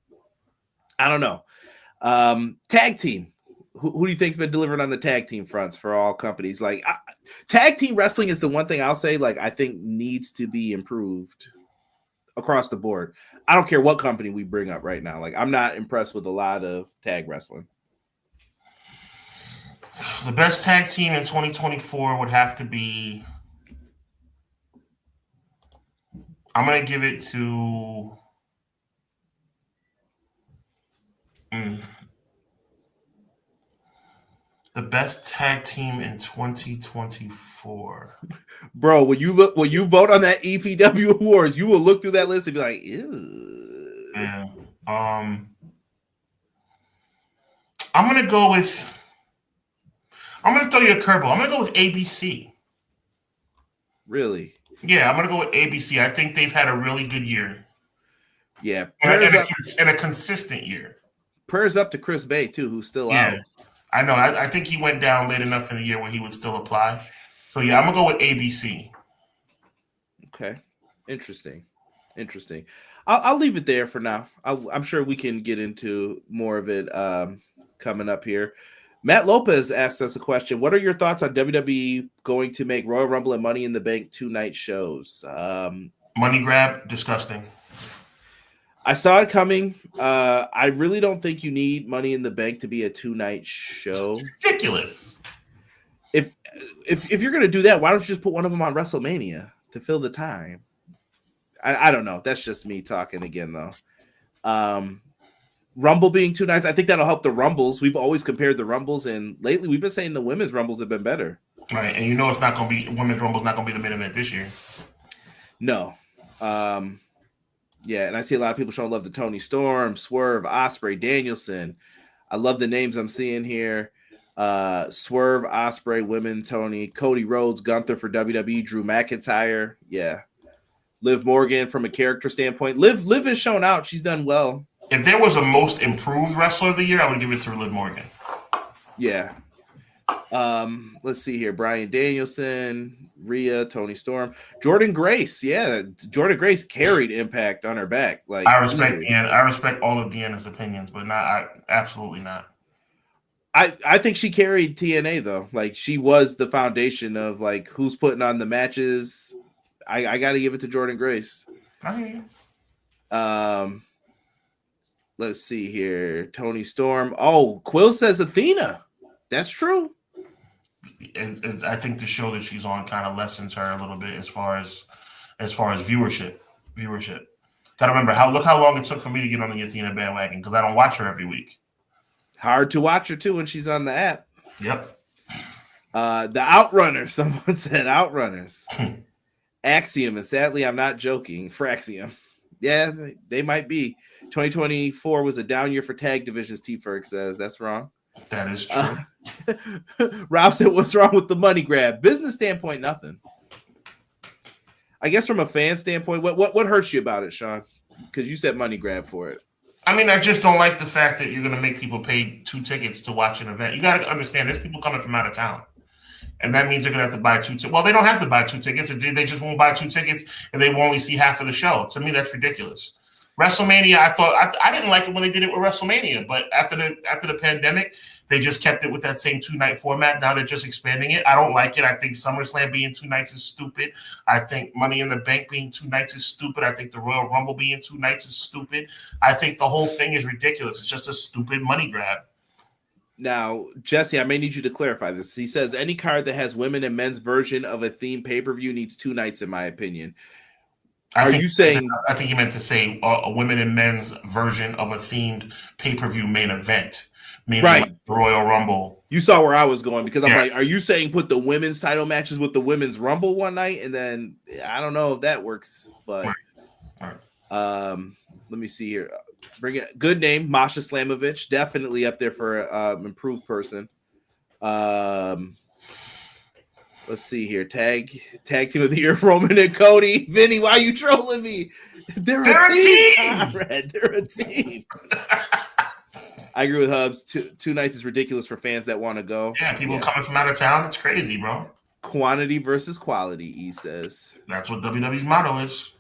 I don't know. Tag team. Who do you think's been delivering on the tag team fronts for all companies? Like tag team wrestling is the one thing I'll say, like, I think needs to be improved across the board. I don't care what company we bring up right now. Like, I'm not impressed with a lot of tag wrestling. The best tag team in 2024 would have to be, I'm going to give it to the best tag team in 2024. Bro, when you vote on that EPW awards, you will look through that list and be like, ew. Yeah. I'm going to throw you a curveball. I'm going to go with ABC. Really? Yeah, I'm going to go with ABC. I think they've had a really good year. Yeah. And a consistent year. Prayers up to Chris Bay, too, who's still out. I know. I think he went down late enough in the year where he would still apply. So, yeah, I'm going to go with ABC. Okay. Interesting. I'll leave it there for now. I'm sure we can get into more of it coming up here. Matt Lopez asked us a question. What are your thoughts on WWE going to make Royal Rumble and Money in the Bank 2-night shows? Money grab, disgusting. I saw it coming. I really don't think you need Money in the Bank to be a 2-night show. It's ridiculous. If you're going to do that, why don't you just put one of them on WrestleMania to fill the time? I don't know. That's just me talking again, though. Rumble being 2 nights, I think that'll help the Rumbles. We've always compared the Rumbles, and lately we've been saying the women's Rumbles have been better. Right, and it's not going to be women's Rumble's not going to be the main event this year. No. Yeah, and I see a lot of people showing love to Tony Storm, Swerve, Ospreay, Danielson. I love the names I'm seeing here. Swerve, Ospreay, women, Tony, Cody Rhodes, Gunther for WWE, Drew McIntyre. Yeah. Liv Morgan from a character standpoint. Liv has shown out. She's done well. If there was a most improved wrestler of the year, I would give it to Liv Morgan. Yeah. Let's see here. Bryan Danielson, Rhea, Tony Storm, Jordan Grace. Yeah, Jordan Grace carried Impact on her back. Like, I respect all of Deanna's opinions, but absolutely not. I think she carried TNA though. Like, she was the foundation of like who's putting on the matches. I got to give it to Jordan Grace. Okay. Let's see here. Tony Storm. Oh, Quill says Athena. That's true. I think the show that she's on kind of lessens her a little bit as far as viewership. Got to remember look how long it took for me to get on the Athena bandwagon because I don't watch her every week. Hard to watch her too when she's on the app. Yep. The Outrunners. Someone said Outrunners. Axiom, and sadly, I'm not joking. Fraxium. Yeah, they might be. 2024 was a down year for tag divisions, T-Ferg says. That's wrong. That is true. Rob said, what's wrong with the money grab? Business standpoint, nothing. I guess from a fan standpoint, what hurts you about it, Sean? Because you said money grab for it. I mean, I just don't like the fact that you're going to make people pay 2 tickets to watch an event. You got to understand, there's people coming from out of town. And that means they're going to have to buy 2 tickets. Well, they don't have to buy 2 tickets. They just won't buy 2 tickets and they will only see half of the show. To me, that's ridiculous. WrestleMania, I didn't like it when they did it with WrestleMania, but after the pandemic, they just kept it with that same 2-night format. Now they're just expanding it. I don't like it. I think SummerSlam being 2 nights is stupid. I think Money in the Bank being 2 nights is stupid. I think the Royal Rumble being 2 nights is stupid. I think the whole thing is ridiculous. It's just a stupid money grab. Now, Jesse, I may need you to clarify this. He says any card that has women and men's version of a theme pay-per-view needs 2 nights, in my opinion. I think you meant to say a women and men's version of a themed pay-per-view main event, meaning right. Like the Royal Rumble. You saw where I was going because I'm like, are you saying put the women's title matches with the women's Rumble one night? And then I don't know if that works, but let me see here. Bring it. Good name, Masha Slamovich, definitely up there for improved person. Let's see here. Tag team of the year, Roman and Cody. Vinny, why are you trolling me? They're a team. Conrad, they're a team. I agree with Hubs. Two nights is ridiculous for fans that want to go. Yeah, people coming from out of town. It's crazy, bro. Quantity versus quality, he says. That's what WWE's motto is.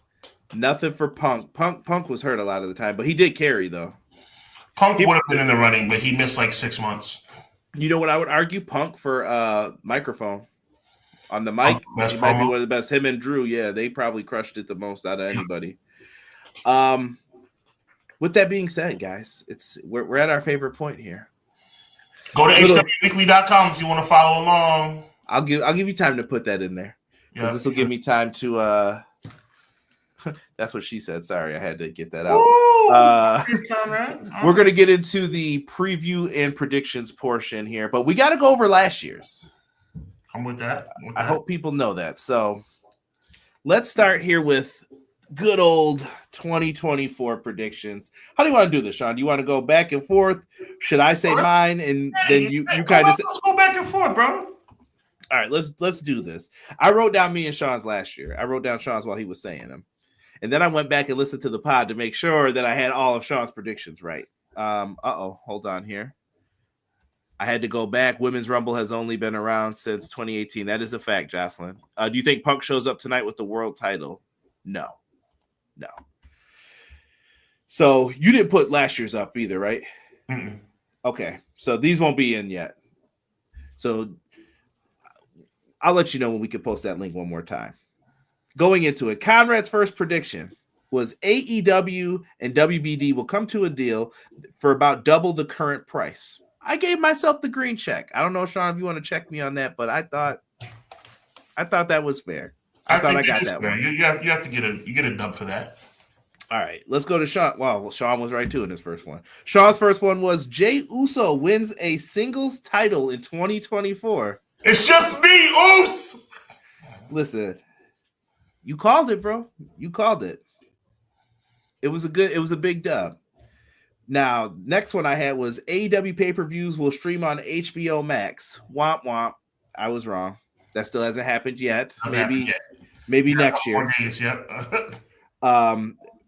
Nothing for Punk. Punk was hurt a lot of the time, but he did carry, though. Punk would have been in the running, but he missed like 6 months. You know what I would argue? Punk for microphone. On the mic, he might be one of the best. Him and Drew, yeah, they probably crushed it the most out of anybody. With that being said, guys, we're at our favorite point here. Go to hwweekly.com if you want to follow along. I'll give you time to put that in there because this will give me time to. That's what she said. Sorry, I had to get that out. We're gonna get into the preview and predictions portion here, but we got to go over last year's. I'm with that. I hope people know that. So let's start here with good old 2024 predictions. How do you want to do this, Sean? Do you want to go back and forth? Should I say mine and then you kind of let's go back and forth, bro? All right, let's do this. I wrote down me and Sean's last year. I wrote down Sean's while he was saying them. And then I went back and listened to the pod to make sure that I had all of Sean's predictions right. Hold on here. I had to go back. Women's Rumble has only been around since 2018. That is a fact, Jocelyn. Do you think Punk shows up tonight with the world title? No. So you didn't put last year's up either, right? Mm-mm. Okay. So these won't be in yet. So I'll let you know when we can post that link one more time. Going into it, Conrad's first prediction was AEW and WBD will come to a deal for about double the current price. I gave myself the green check. I don't know, Sean, if you want to check me on that, but I thought that was fair. I thought I got that fair. one. You have to get a dub for that. All right, let's go to Sean. Well, Sean was right too in his first one. Sean's first one was Jey Uso wins a singles title in 2024. It's just me, Oos. Listen, you called it, bro. You called it. It was a big dub. Now, next one I had was AEW pay-per-views will stream on HBO Max. Womp womp. I was wrong. That still hasn't happened yet. Maybe next year. Days, yep.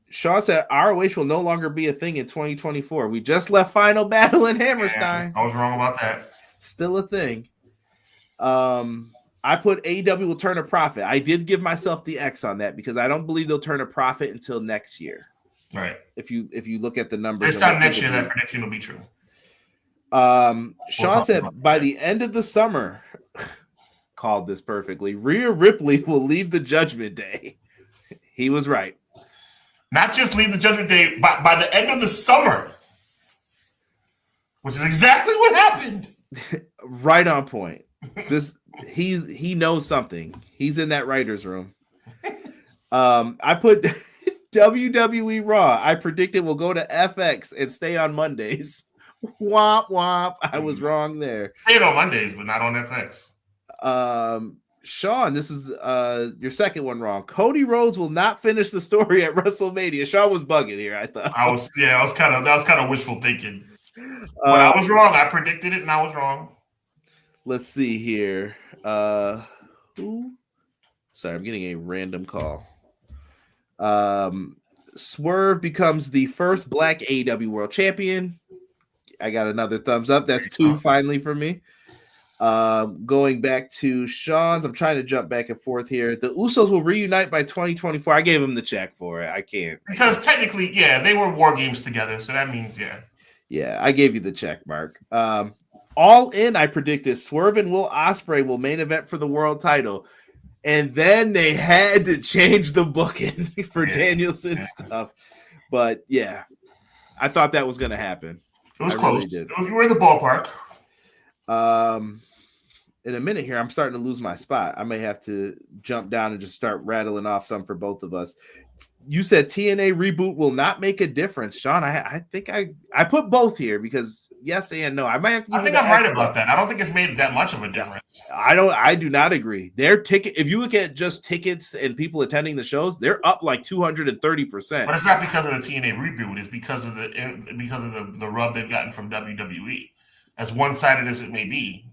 Sean said ROH will no longer be a thing in 2024. We just left Final Battle in Hammerstein. I was wrong about that. Still a thing. I put AEW will turn a profit. I did give myself the X on that because I don't believe they'll turn a profit until next year. Right. If you look at the numbers. This time next year, that prediction will be true. Sean said by the end of the summer, called this perfectly, Rhea Ripley will leave the Judgment Day. He was right. Not just leave the Judgment Day, but by the end of the summer, which is exactly what happened. Right on point. He knows something. He's in that writer's room. I put WWE Raw. I predict it will go to FX and stay on Mondays. Womp womp. I was wrong there. Stayed on Mondays, but not on FX. Sean, this is your second one wrong. Cody Rhodes will not finish the story at WrestleMania. Sean was bugging here, I thought. That was kind of wishful thinking. But I was wrong. I predicted it and I was wrong. Let's see here. Who? Sorry, I'm getting a random call. Swerve becomes the first Black AEW World Champion. I got another thumbs up. That's 2 finally for me. Going back to Sean's, I'm trying to jump back and forth here. The Usos will reunite by 2024. I gave him the check for it. I can't. Because technically, yeah, they were War Games together. So that means, yeah. Yeah, I gave you the check mark. All in, I predicted Swerve and Will Ospreay will main event for the world title. And then they had to change the booking for Danielson stuff. But yeah, I thought that was going to happen. It was close. Really you were in the ballpark. In a minute here, I'm starting to lose my spot. I may have to jump down and just start rattling off some for both of us. You said TNA reboot will not make a difference, Sean. I think I put both here because yes and no. I might have to. I think I'm right about that. I don't think it's made that much of a difference. I do not agree. Their ticket. If you look at just tickets and people attending the shows, they're up like 230%. But it's not because of the TNA reboot. It's because of the rub they've gotten from WWE. As one-sided as it may be.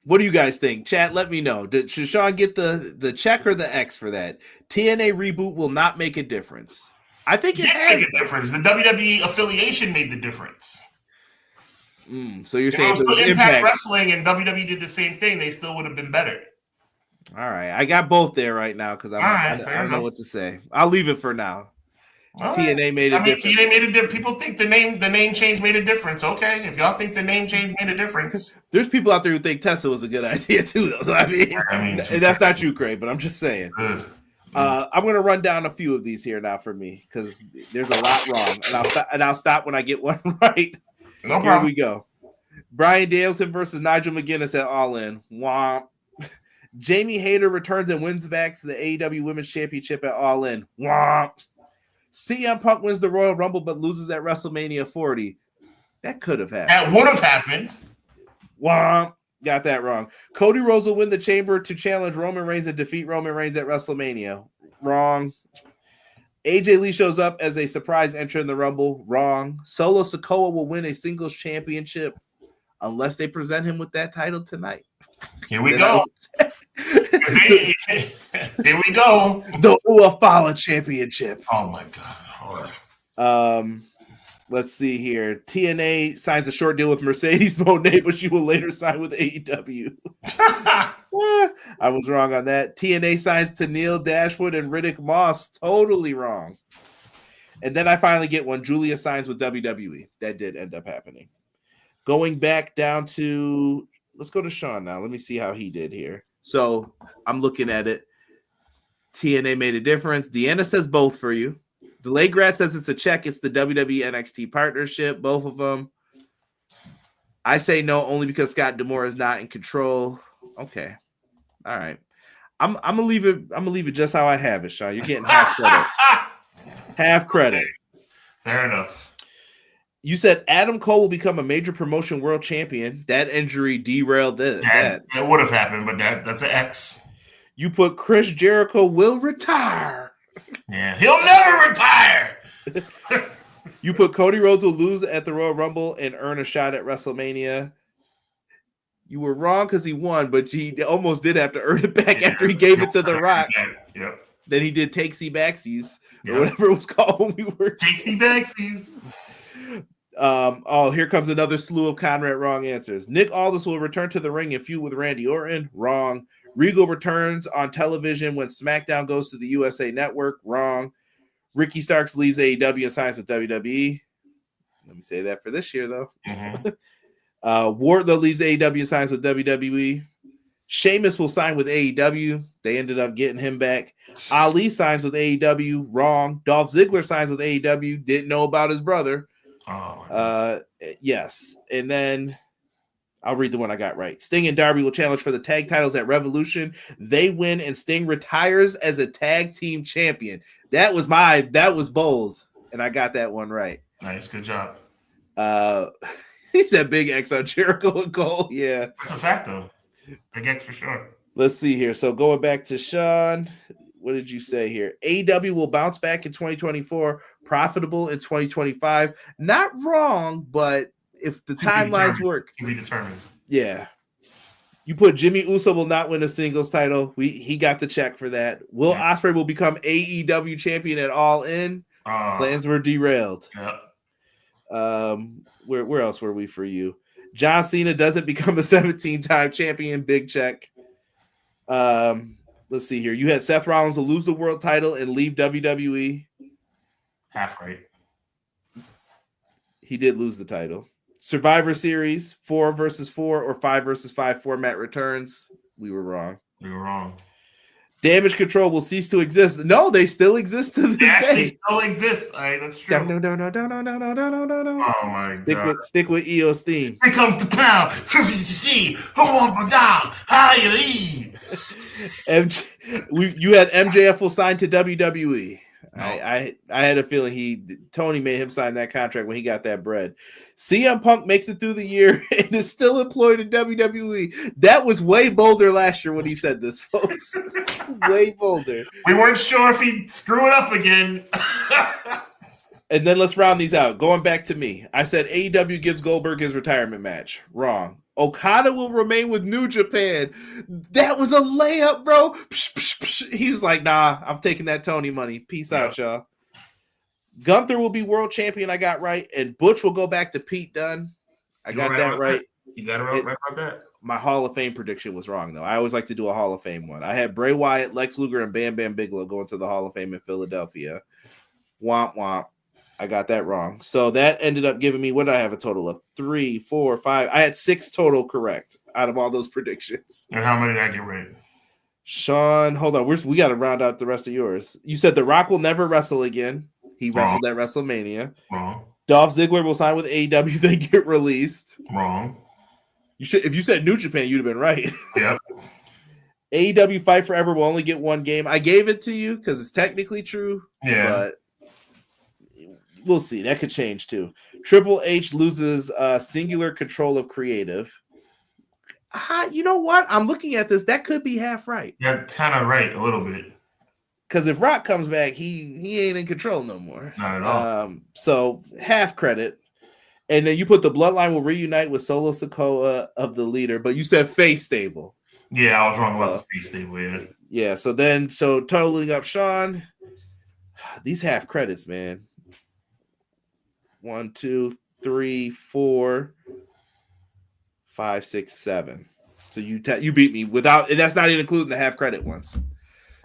What do you guys think? Chat, let me know. Should Sean get the check or the X for that? TNA reboot will not make a difference. I think it has make a difference. The WWE affiliation made the difference. So you're If saying it was if it was Impact Wrestling and WWE did the same thing, they still would have been better. All right, I got both there right now because I don't know what to say. I'll leave it for now. All TNA right. made a difference. TNA made a difference. People think the name change made a difference. Okay, if y'all think the name change made a difference, there's people out there who think Tessa was a good idea too, though. So I mean and that's not you, Craig, but I'm just saying. I'm going to run down a few of these here now for me because there's a lot wrong, and I'll stop when I get one right. No problem. Here we go. Bryan Danielson versus Nigel McGuinness at All In. Womp. Jamie Hayter returns and wins back to the AEW Women's Championship at All In. Womp. CM Punk wins the Royal Rumble but loses at WrestleMania 40. That could have happened. That would have happened. Womp. Got that wrong. Cody Rhodes will win the Chamber to challenge Roman Reigns and defeat Roman Reigns at WrestleMania. Wrong. AJ Lee shows up as a surprise entrant in the Rumble. Wrong. Solo Sikoa will win a singles championship unless they present him with that title tonight. Here we go. Here we go. The Uafala Championship. Oh my God. Let's see here. TNA signs a short deal with Mercedes Moné, but she will later sign with AEW. I was wrong on that. TNA signs to Neil Dashwood and Riddick Moss. Totally wrong. And then I finally get one. Julia signs with WWE. That did end up happening. Going back down to, let's go to Sean now. Let me see how he did here. So I'm looking at it. TNA made a difference. Deanna says both for you. DelayGrass says it's a check. It's the WWE NXT partnership, both of them. I say no only because Scott D'Amore is not in control. Okay. All right. I'm gonna leave it. I'm gonna leave it just how I have it, Sean. You're getting half credit. Half credit. Fair enough. You said Adam Cole will become a major promotion world champion. That injury derailed that. That would have happened, but that's an X. You put Chris Jericho will retire. Yeah, he'll never retire. You put Cody Rhodes will lose at the Royal Rumble and earn a shot at WrestleMania. You were wrong because he won, but he almost did have to earn it back after he gave it to The Rock. Yep. Then he did Takesy Backsies or whatever it was called when we were Takesy Backsies. Here comes another slew of Conrad wrong answers. Nick Aldis will return to the ring and feud with Randy Orton. Wrong. Regal returns on television when SmackDown goes to the USA Network. Wrong. Ricky Starks leaves AEW and signs with WWE. Let me say that for this year, though. Mm-hmm. Wardlow leaves AEW and signs with WWE. Sheamus will sign with AEW. They ended up getting him back. Ali signs with AEW. Wrong. Dolph Ziggler signs with AEW. Didn't know about his brother. Yes. And then I'll read the one I got right. Sting and Darby will challenge for the tag titles at Revolution. They win and Sting retires as a tag team champion. That was bold. And I got that one right. Nice. Good job. He said big X on Jericho and Cole. Yeah. That's a fact, though. Big X for sure. Let's see here. So going back to Sean, what did you say here? AEW will bounce back in 2024, profitable in 2025. Not wrong, but if the timelines work. To be determined. Yeah. You put Jimmy Uso will not win a singles title. He got the check for that. Will Ospreay will become AEW champion at All In. Plans were derailed. Yeah. Where else were we for you? John Cena doesn't become a 17-time champion. Big check. Let's see here. You had Seth Rollins will lose the world title and leave WWE. Half right. He did lose the title. Survivor Series 4 versus 4 or 5 versus 5 format returns. We were wrong. Damage Control will cease to exist. No, they still exist to this day. They still exist. That's true. No. Oh my God. Stick with EO's theme. Here comes the pound. 50cc. Who wants down? How you lead? You had MJF will sign to WWE. No. I had a feeling Tony made him sign that contract when he got that bread. CM Punk makes it through the year and is still employed in WWE. That was way bolder last year when he said this, folks. Way bolder. We weren't sure if he'd screw it up again. And then let's round these out. Going back to me, I said AEW gives Goldberg his retirement match. Wrong. Okada will remain with New Japan. That was a layup, bro. Psh, psh, psh. He was like, nah, I'm taking that Tony money. Peace out, y'all. Gunther will be world champion. I got right. And Butch will go back to Pete Dunne. I got that right. You got it right about that. My Hall of Fame prediction was wrong, though. I always like to do a Hall of Fame one. I had Bray Wyatt, Lex Luger, and Bam Bam Bigelow going to the Hall of Fame in Philadelphia. Womp womp. I got that wrong. So that ended up giving me, what did I have a total of? 3, 4, 5. I had 6 total correct out of all those predictions. And how many did I get right? Sean, hold on. We got to round out the rest of yours. You said The Rock will never wrestle again. He wrestled at WrestleMania. Wrong. Dolph Ziggler will sign with AEW, then get released. Wrong. If you said New Japan, you'd have been right. Yep. AEW Fight Forever will only get one game. I gave it to you because it's technically true. Yeah. But we'll see. That could change too. Triple H loses singular control of creative. You know what? I'm looking at this. That could be half right. Yeah, kind of right, a little bit. Because if Rock comes back, he ain't in control no more. Not at all. So half credit. And then you put the Bloodline will reunite with Solo Sikoa of the leader, but you said face stable. Yeah, I was wrong about the face stable. Yeah. So totaling up Sean. These half credits, man. 1, 2, 3, 4, 5, 6, 7. So you beat me without, and that's not even including the half credit ones.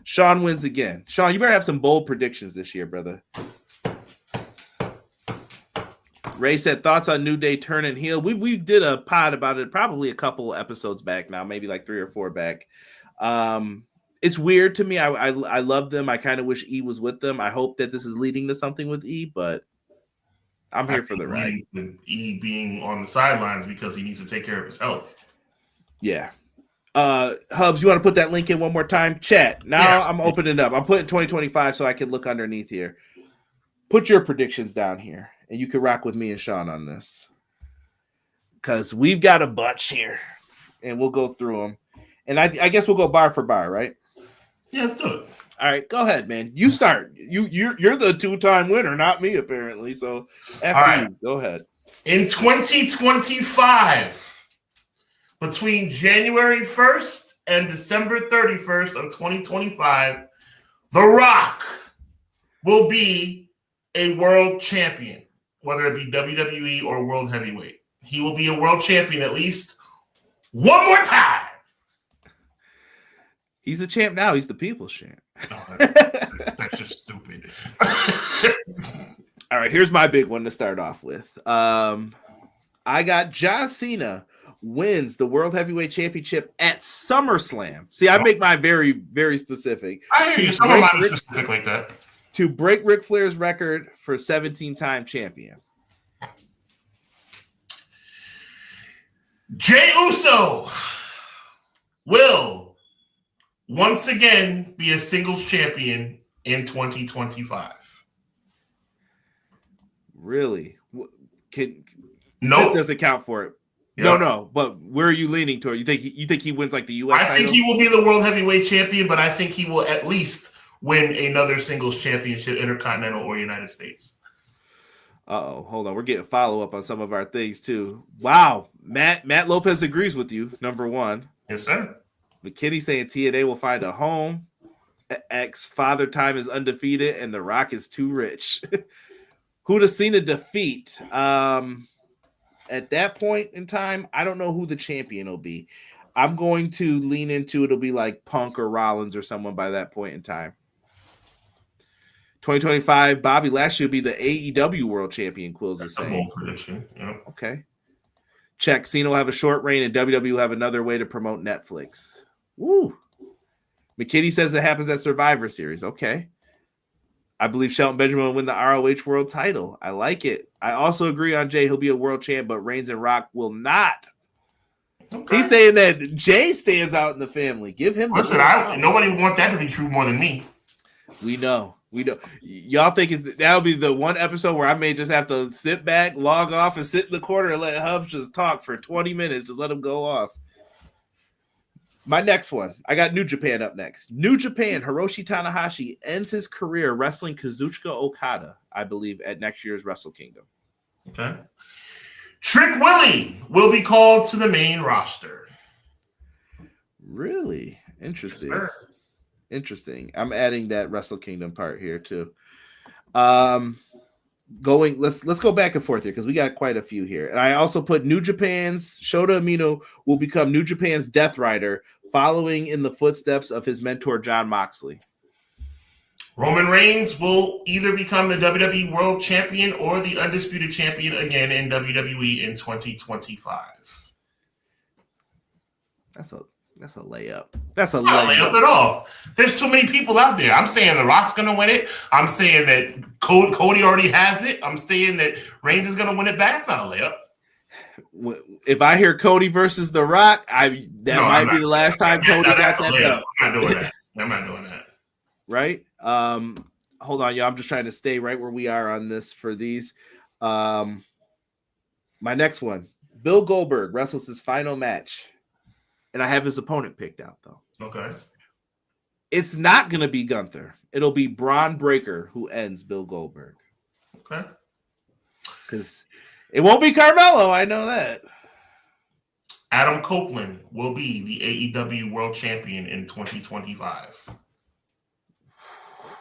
Sean wins again. Sean, you better have some bold predictions this year, brother. Ray said thoughts on New Day turning heel. We did a pod about it probably a couple episodes back now, maybe like 3 or 4 back. It's weird to me. I love them. I kind of wish E was with them. I hope that this is leading to something with E, but I'm here for the ride. With E being on the sidelines because he needs to take care of his health. Yeah. Hubs, you want to put that link in one more time? Chat. Now yeah. I'm opening up. I'm putting 2025 so I can look underneath here. Put your predictions down here, and you can rock with me and Sean on this. Because we've got a bunch here, and we'll go through them. And I guess we'll go bar for bar, right? Yeah, let's do it. All right, go ahead, man. You start. You're the 2-time winner, not me, apparently. So after you, go ahead. In 2025, between January 1st and December 31st of 2025, The Rock will be a world champion, whether it be WWE or World Heavyweight. He will be a world champion at least one more time. He's a champ now. He's the people's champ. Oh, that's just stupid. All right, here's my big one to start off with. I got John Cena wins the World Heavyweight Championship at SummerSlam. See, I make mine very, very specific. I hear you. Some of mine are specific like that. To break Ric Flair's record for 17-time champion. Jey Uso will once again be a singles champion in 2025. Really? This doesn't count for it. Yep. No. But where are you leaning toward? You think he wins like the U.S. title? I think he will be the World Heavyweight Champion, but I think he will at least win another singles championship, Intercontinental or United States. Uh-oh, hold on. We're getting follow-up on some of our things, too. Wow. Matt Lopez agrees with you, number one. Yes, sir. McKinney saying TNA will find a home. Father Time is undefeated, and The Rock is too rich. Who does Cena defeat? At that point in time, I don't know who the champion will be. I'm going to lean into it'll be like Punk or Rollins or someone by that point in time. 2025, Bobby Lashley will be the AEW World Champion, Quills is saying. Bold prediction. Yeah. Okay. Check. Cena will have a short reign, and WWE will have another way to promote Netflix. Woo. McKinney says it happens at Survivor Series. Okay. I believe Shelton Benjamin will win the ROH World title. I like it. I also agree on Jay. He'll be a world champ, but Reigns and Rock will not. Okay. He's saying that Jay stands out in the family. Give him. Listen, nobody would want that to be true more than me. We know. Y'all think that'll be the one episode where I may just have to sit back, log off, and sit in the corner and let Hubs just talk for 20 minutes. Just let him go off. My next one, I got New Japan up next. New Japan, Hiroshi Tanahashi ends his career wrestling Kazuchika Okada, I believe, at next year's Wrestle Kingdom. Okay. Trick Willie will be called to the main roster. Really? Interesting. Yes, interesting. I'm adding that Wrestle Kingdom part here, too. let's go back and forth here because we got quite a few here. And I also put New Japan's Shota Umino will become New Japan's Death Rider, following in the footsteps of his mentor Jon Moxley. Roman Reigns will either become the WWE World Champion or the Undisputed Champion again in WWE in 2025. That's a layup. That's a not layup at all. There's too many people out there. I'm saying The Rock's going to win it. I'm saying that Cody already has it. I'm saying that Reigns is going to win it back. It's not a layup. If I hear Cody versus The Rock, might be the last time Cody got that belt. I'm not doing that. I'm not doing that. Right? Hold on, y'all. I'm just trying to stay right where we are on this for these. My next one, Bill Goldberg wrestles his final match. And I have his opponent picked out, though. Okay. It's not going to be Gunther. It'll be Braun Breaker who ends Bill Goldberg. Okay. Because it won't be Carmelo. I know that. Adam Copeland will be the AEW World Champion in 2025.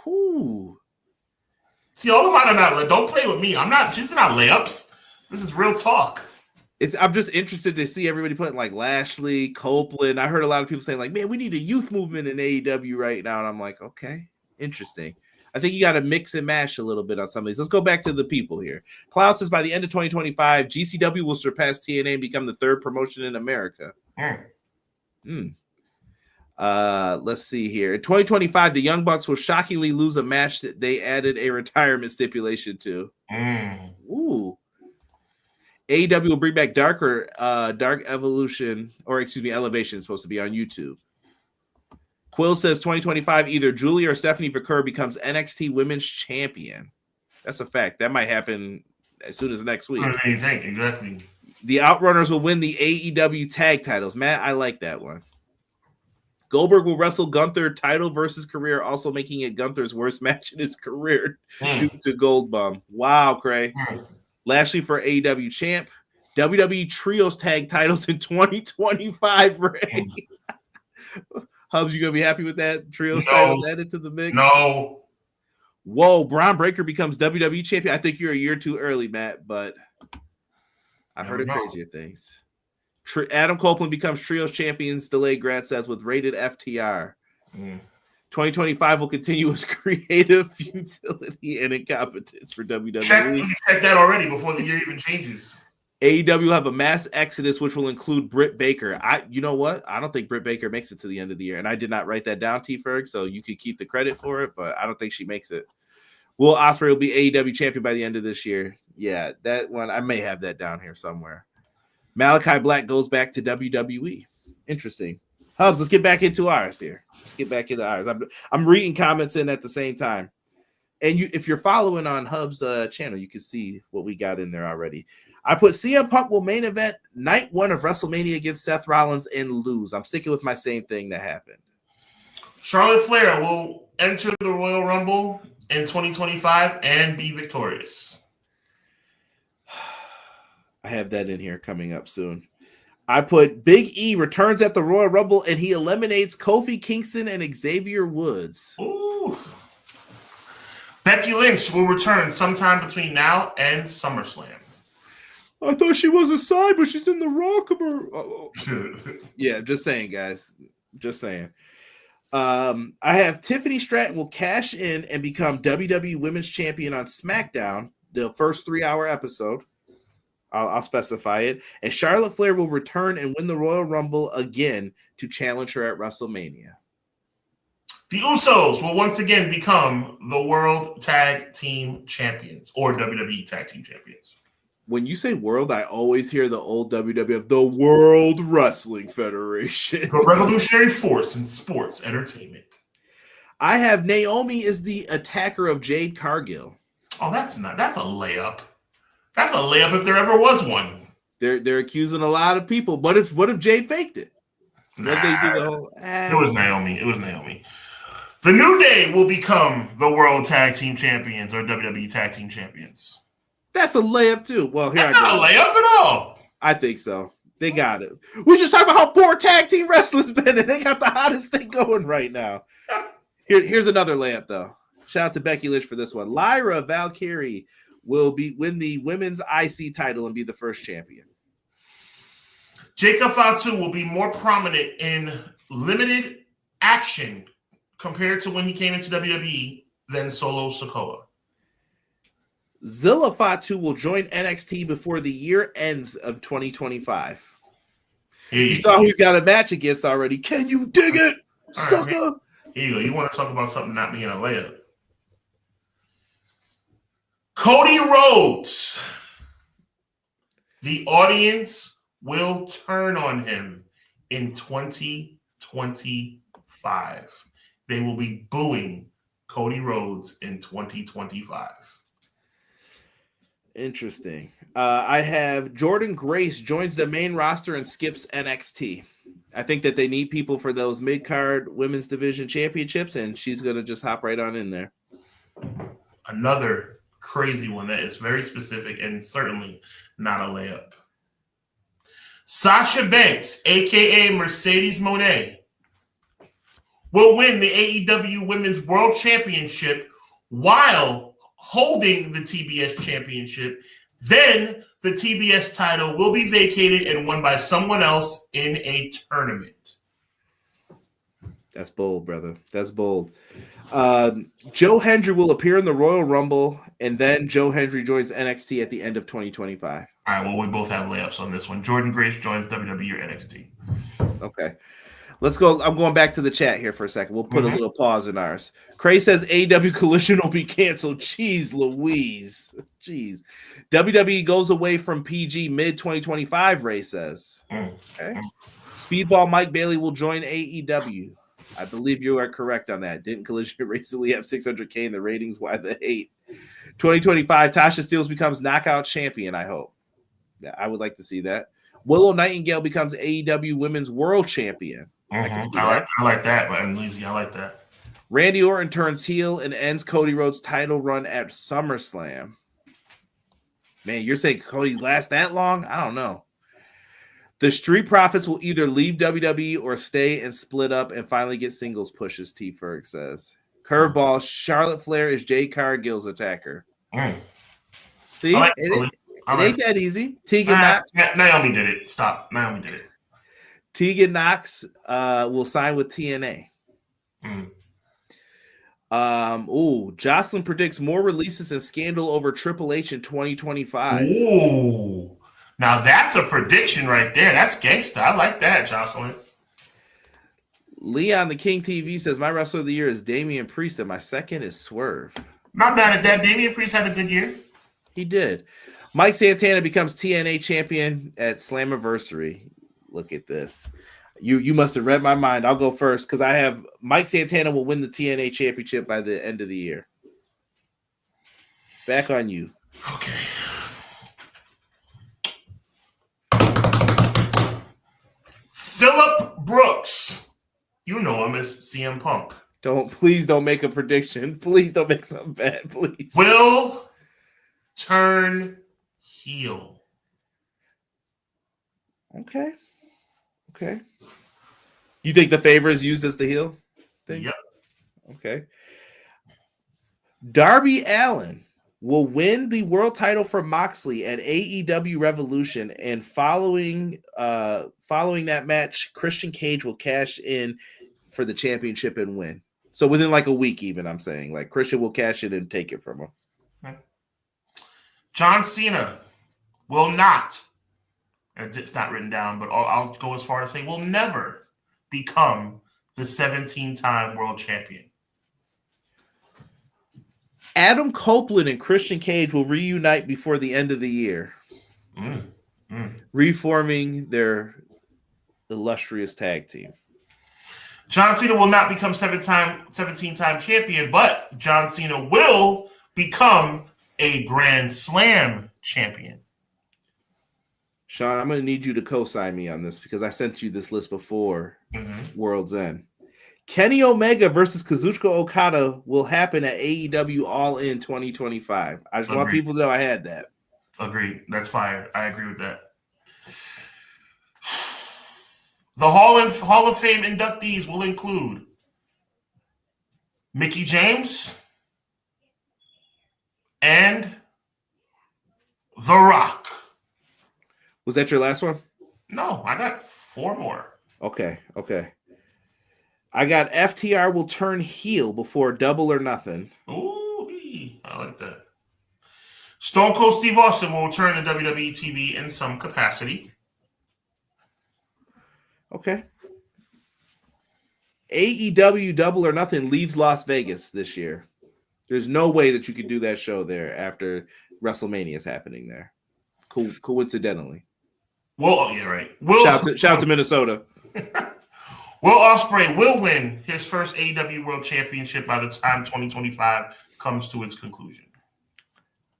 Ooh. See, all of mine are not. Don't play with me. These are not layups. This is real talk. I'm just interested to see everybody putting like Lashley, Copeland. I heard a lot of people saying like, man, we need a youth movement in AEW right now. And I'm like, okay, interesting. I think you got to mix and mash a little bit on some of these. Let's go back to the people here. Klaus says by the end of 2025, GCW will surpass TNA and become the third promotion in America. Let's see here. In 2025, the Young Bucks will shockingly lose a match that they added a retirement stipulation to. Ooh. AEW will bring back Dark Evolution, or excuse me, Elevation is supposed to be on YouTube. Quill says 2025, either Julia or Stephanie Vaquer becomes NXT Women's Champion. That's a fact. That might happen as soon as next week. Exactly. The Outrunners will win the AEW tag titles. Matt, I like that one. Goldberg will wrestle Gunther title versus career, also making it Gunther's worst match in his career due to Gold Bum. Wow, Cray. Lashley for AEW champ. WWE Trios tag titles in 2025. Ray. Hubs, you going to be happy with that? Trios titles added to the mix? No. Whoa, Braun Breaker becomes WWE champion. I think you're a year too early, Matt, but I've heard of crazier things. Adam Copeland becomes Trios champions, delayed Grant says, with rated FTR. 2025 will continue its creative futility and incompetence for WWE. Check that already before the year even changes. AEW will have a mass exodus, which will include Britt Baker. You know what? I don't think Britt Baker makes it to the end of the year, and I did not write that down, T-Ferg, so you could keep the credit for it, but I don't think she makes it. Will Ospreay will be AEW champion by the end of this year. Yeah, that one, I may have that down here somewhere. Malachi Black goes back to WWE. Interesting. Hubs, let's get back into ours here. Let's get back into ours. I'm reading comments in at the same time. And if you're following on Hubs' channel, you can see what we got in there already. I put CM Punk will main event night 1 of WrestleMania against Seth Rollins and lose. I'm sticking with my same thing that happened. Charlotte Flair will enter the Royal Rumble in 2025 and be victorious. I have that in here coming up soon. I put Big E returns at the Royal Rumble and he eliminates Kofi Kingston and Xavier Woods. Ooh. Becky Lynch will return sometime between now and SummerSlam. I thought she was a side, but she's in the Raw commercial. Yeah, just saying, guys. Just saying. I have Tiffany Stratton will cash in and become WWE Women's Champion on SmackDown, the first 3-hour episode. I'll specify it. And Charlotte Flair will return and win the Royal Rumble again to challenge her at WrestleMania. The Usos will once again become the World Tag Team Champions or WWE Tag Team Champions. When you say world, I always hear the old WWF, the World Wrestling Federation. The revolutionary force in sports entertainment. I have Naomi is the attacker of Jade Cargill. Oh, that's a layup. That's a layup if there ever was one. They're accusing a lot of people. What if Jade faked it? It was Naomi. It was Naomi. The New Day will become the World Tag Team Champions or WWE Tag Team Champions. That's a layup too. Well, here that's not a layup at all. I think so. They got it. We just talked about how poor tag team wrestling's been, and they got the hottest thing going right now. Here's another layup though. Shout out to Becky Lynch for this one. Lyra Valkyrie will win the women's IC title and be the first champion? Jacob Fatu will be more prominent in limited action compared to when he came into WWE than Solo Sikoa. Zilla Fatu will join NXT before the year ends of 2025. You saw who he's got a match against already. Can you dig it, sucker? Right, here you go. You want to talk about something not being a layup. Cody Rhodes. The audience will turn on him in 2025. They will be booing Cody Rhodes in 2025. Interesting. I have Jordan Grace joins the main roster and skips NXT. I think that they need people for those mid-card women's division championships, and she's going to just hop right on in there. Another crazy one that is very specific and certainly not a layup. Sasha Banks, a.k.a. Mercedes Moné, will win the AEW Women's World Championship while holding the TBS Championship. Then the TBS title will be vacated and won by someone else in a tournament. That's bold, brother. That's bold. Joe Hendry will appear in the Royal Rumble, and then Joe Hendry joins NXT at the end of 2025. All right, well, we both have layups on this one. Jordan Grace joins WWE or NXT. Okay. Let's go. I'm going back to the chat here for a second. We'll put a little pause in ours. Cray says AEW Collision will be canceled. Jeez Louise. Jeez. WWE goes away from PG mid-2025, Ray says. Okay. Speedball Mike Bailey will join AEW. I believe you are correct on that. Didn't Collision recently have 600K in the ratings? Why the hate? 2025, Tasha Steelz becomes knockout champion, I hope. Yeah, I would like to see that. Willow Nightingale becomes AEW Women's World Champion. I like that. I'm lazy. I like that. Randy Orton turns heel and ends Cody Rhodes' title run at SummerSlam. Man, you're saying Cody lasts that long? I don't know. The Street Profits will either leave WWE or stay and split up and finally get singles pushes, T. Ferg says. Curveball, Charlotte Flair is Jade Cargill's attacker. See? It ain't that easy. Tegan Knox. Naomi did it. Stop. Naomi did it. Tegan Knox will sign with TNA. Jocelyn predicts more releases and scandal over Triple H in 2025. Ooh. Now that's a prediction right there. That's gangsta. I like that, Jocelyn. Leon the King TV says, my wrestler of the year is Damian Priest and my second is Swerve. Not bad at that. Damian Priest had a good year. He did. Mike Santana becomes TNA champion at Slammiversary. Look at this. You must have read my mind. I'll go first because I have Mike Santana will win the TNA championship by the end of the year. Back on you. Okay. Phillip Brooks. You know him as CM Punk. Please don't make a prediction. Please don't make something bad, please. Will turn heel. Okay. You think the favor is used as the heel thing? Yep. Okay. Darby Allin will win the world title from Moxley at AEW Revolution, and following that match, Christian Cage will cash in for the championship and win. So within like a week, even I'm saying, like Christian will cash it and take it from him. Okay. John Cena will not. It's not written down, but I'll go as far as say will never become the 17-time world champion. Adam Copeland and Christian Cage will reunite before the end of the year, reforming their illustrious tag team. John Cena will not become 17-time champion, but John Cena will become a Grand Slam champion. Sean, I'm going to need you to co-sign me on this because I sent you this list before World's End. Kenny Omega versus Kazuchika Okada will happen at AEW All In 2025. I just want people to know I had that. Agreed. That's fire. I agree with that. The Hall of Fame inductees will include Mickie James and The Rock. Was that your last one? No, I got 4 more. Okay. I got FTR will turn heel before Double or Nothing. Ooh, I like that. Stone Cold Steve Austin will return to WWE TV in some capacity. Okay. AEW Double or Nothing leaves Las Vegas this year. There's no way that you could do that show there after WrestleMania is happening there. Coincidentally. Well, yeah, right. Shout out to Minnesota. Will Ospreay will win his first AEW World Championship by the time 2025 comes to its conclusion.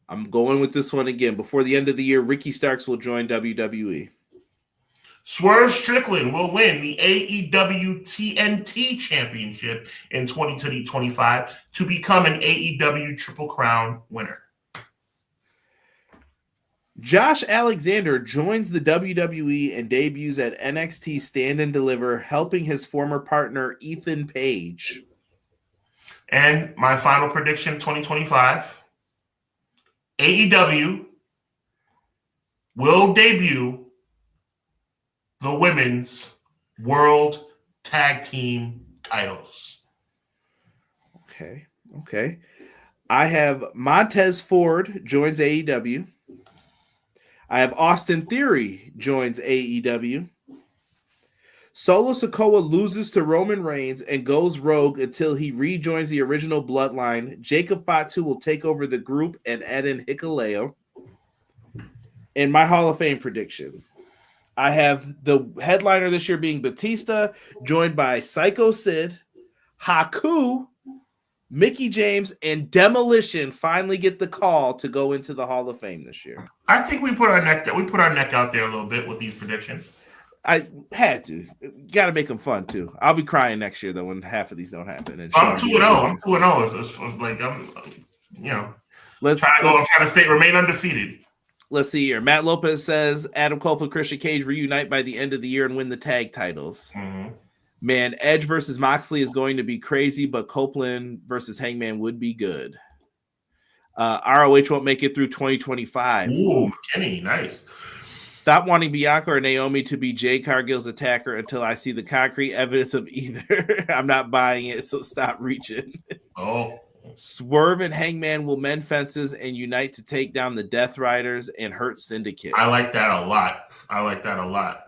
I'm going with this one again. Before the end of the year, Ricky Starks will join WWE. Swerve Strickland will win the AEW TNT Championship in 2025 to become an AEW Triple Crown winner. Josh Alexander joins the WWE and debuts at NXT Stand and Deliver, helping his former partner Ethan Page. And my final prediction, 2025, AEW will debut the Women's World Tag Team titles. Okay. I have Montez Ford joins AEW. I have Austin Theory joins AEW. Solo Sikoa loses to Roman Reigns and goes rogue until he rejoins the original bloodline. Jacob Fatu will take over the group and add in Hikuleo. And my Hall of Fame prediction. I have the headliner this year being Batista, joined by Psycho Sid, Haku, Mickey James, and Demolition finally get the call to go into the Hall of Fame this year. I think we put our neck out there a little bit with these predictions. I had to. Got to make them fun too. I'll be crying next year though when half of these don't happen. And I'm 2-0. I'm 2-0. It's like I'm trying to remain undefeated. Let's see here. Matt Lopez says Adam Cole and Christian Cage reunite by the end of the year and win the tag titles. Mm-hmm. Man, Edge versus Moxley is going to be crazy, but Copeland versus Hangman would be good. ROH won't make it through 2025. Ooh, Kenny, nice. Stop wanting Bianca or Naomi to be Jay Cargill's attacker until I see the concrete evidence of either. I'm not buying it, so stop reaching. Oh. Swerve and Hangman will mend fences and unite to take down the Death Riders and Hurt Syndicate. I like that a lot.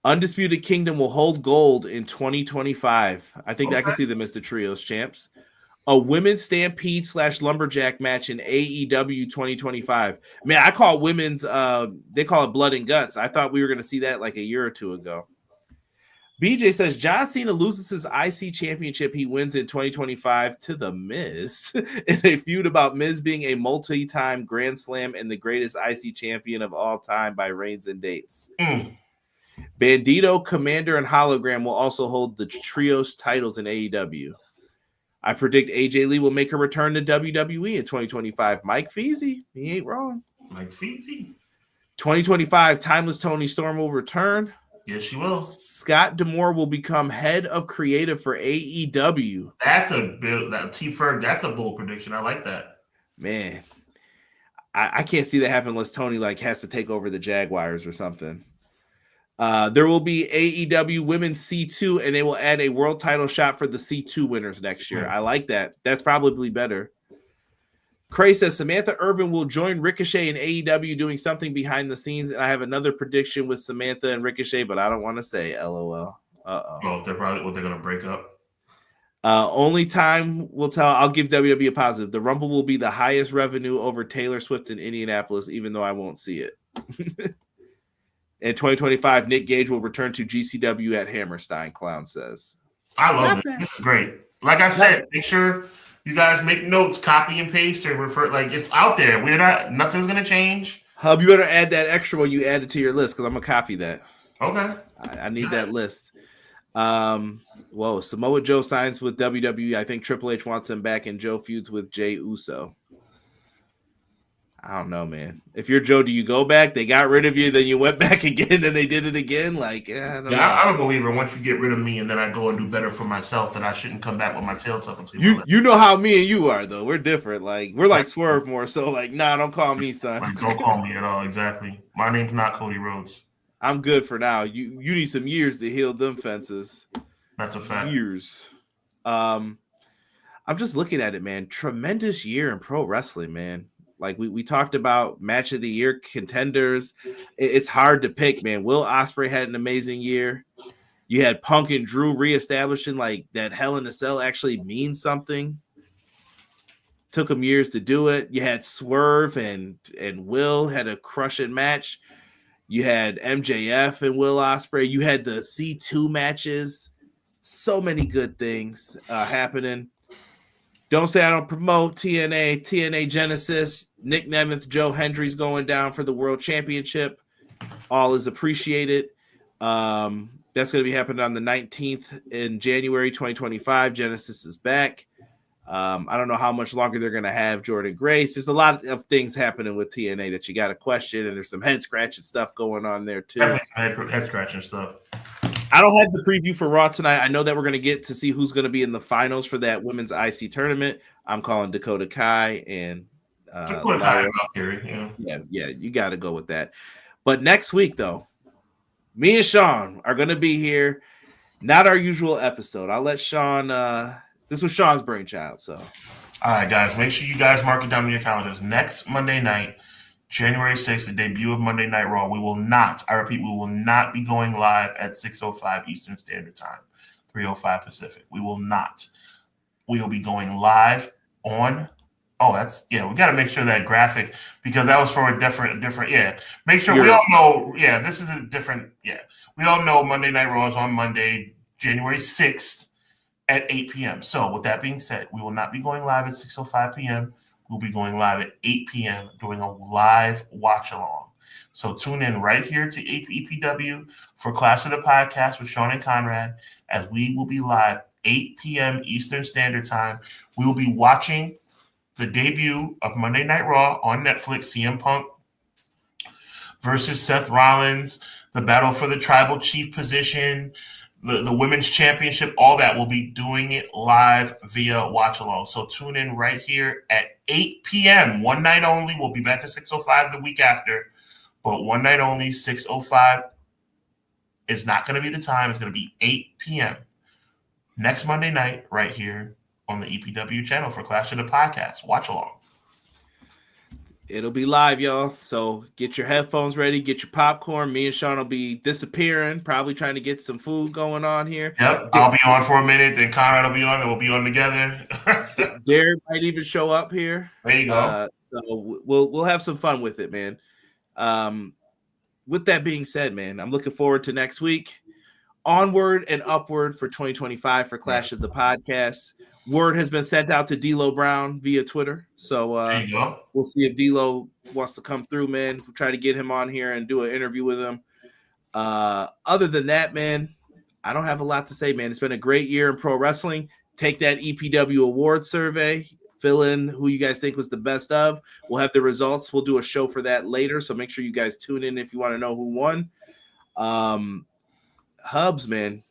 Undisputed Kingdom will hold gold in 2025. I think I can see them as the Trios champs. A women's stampede / lumberjack match in AEW 2025. Man, I call it women's, they call it blood and guts. I thought we were going to see that like a year or two ago. BJ says John Cena loses his IC championship. He wins in 2025 to The Miz in a feud about Miz being a multi-time Grand Slam and the greatest IC champion of all time by reigns and dates. Bandito, Commander, and Hologram will also hold the Trios titles in AEW. I predict AJ Lee will make a return to WWE in 2025. Mike Feasy, he ain't wrong. Mike Feasy. 2025, Timeless Tony Storm will return. Yes, she will. Scott D'Amore will become head of creative for AEW. That's a T-Ferg. That's a bold prediction. I like that. Man, I can't see that happen unless Tony has to take over the Jaguars or something. There will be AEW Women's C2, and they will add a world title shot for the C2 winners next year. I like that. That's probably better. Cray says Samantha Irvin will join Ricochet in AEW doing something behind the scenes, and I have another prediction with Samantha and Ricochet, but I don't want to say LOL. Well, they're going to break up. Only time will tell. I'll give WWE a positive. The Rumble will be the highest revenue over Taylor Swift in Indianapolis, even though I won't see it. In 2025, Nick Gage will return to GCW at Hammerstein, Clown says. I love it. This is great. Like I said, make sure you guys make notes, copy and paste, or refer. It's out there. Nothing's going to change. Hub, you better add that extra one you added to your list because I'm going to copy that. Okay. I need that list. Samoa Joe signs with WWE. I think Triple H wants him back, and Joe feuds with Jey Uso. I don't know, man. If you're Joe, do you go back? They got rid of you, then you went back again, then they did it again. Like, I don't know. I'm a believer. Once you get rid of me and then I go and do better for myself, then I shouldn't come back with my tail tucked between my legs. You know how me and you are, though. We're different. Like, we're like Swerve more. So, like, nah, don't call me, son. Like, don't call me at all. Exactly. My name's not Cody Rhodes. I'm good for now. You need some years to heal them fences. That's a fact. Years. I'm just looking at it, man. Tremendous year in pro wrestling, man. Like we talked about match of the year contenders. It's hard to pick, man. Will Ospreay had an amazing year. You had Punk and Drew reestablishing like that Hell in a Cell actually means something. Took them years to do it. You had Swerve and Will had a crushing match. You had MJF and Will Ospreay. You had the C2 matches. So many good things happening. Don't say I don't promote TNA Genesis. Nick Nemeth, Joe Hendry's going down for the World Championship. All is appreciated. That's going to be happening on the 19th in January 2025. Genesis is back. I don't know how much longer they're going to have Jordan Grace. There's a lot of things happening with TNA that you got to question, and there's some head-scratching stuff going on there, too. Head-scratching stuff. I don't have the preview for Raw tonight. I know that we're going to get to see who's going to be in the finals for that women's IC tournament. I'm calling Dakota Kai and Dakota Kai up here. Yeah, you got to go with that. But next week, though, me and Sean are going to be here. Not our usual episode. I'll let Sean. This was Sean's brainchild. So, all right, guys, make sure you guys mark it down on your calendars. Next Monday night, January 6th, the debut of Monday Night Raw. We will not, I repeat, we will not be going live at 6:05 Eastern Standard Time, 3:05 Pacific. We will not. We will be going live on. Oh, we got to make sure that graphic, because that was for a different. Make sure we all know. Yeah, this is a different. Yeah, we all know Monday Night Raw is on Monday, January 6th at 8 p.m. So, with that being said, we will not be going live at 6:05 p.m. We'll be going live at 8 p.m. doing a live watch along. So tune in right here to EPW for Clash of the Podcast with Sean and Conrad, as we will be live 8 p.m. Eastern Standard Time. We will be watching the debut of Monday Night Raw on Netflix, CM Punk versus Seth Rollins, the battle for the tribal chief position, the women's championship, all that. We'll be doing it live via watch along. So tune in right here at 8 p.m. One night only. We'll be back to 6:05 the week after, but one night only. 6:05 is not going to be the time. It's going to be 8 p.m. next Monday night right here on the EPW channel for Clash of the Podcast. Watch along. It'll be live, y'all. So get your headphones ready, get your popcorn. Me and Sean will be disappearing, probably trying to get some food going on here. Yep, I'll be on for a minute, then Conrad will be on, then we'll be on together. Derek might even show up here. There you go. So we'll have some fun with it, man. With that being said, man, I'm looking forward to next week. Onward and upward for 2025 for Clash of the Podcast. Word has been sent out to D'Lo Brown via Twitter. So we'll see if D'Lo wants to come through, man. We'll try to get him on here and do an interview with him. Other than that, man, I don't have a lot to say, man. It's been a great year in pro wrestling. Take that EPW award survey. Fill in who you guys think was the best of. We'll have the results. We'll do a show for that later. So make sure you guys tune in if you want to know who won. Hubs, man,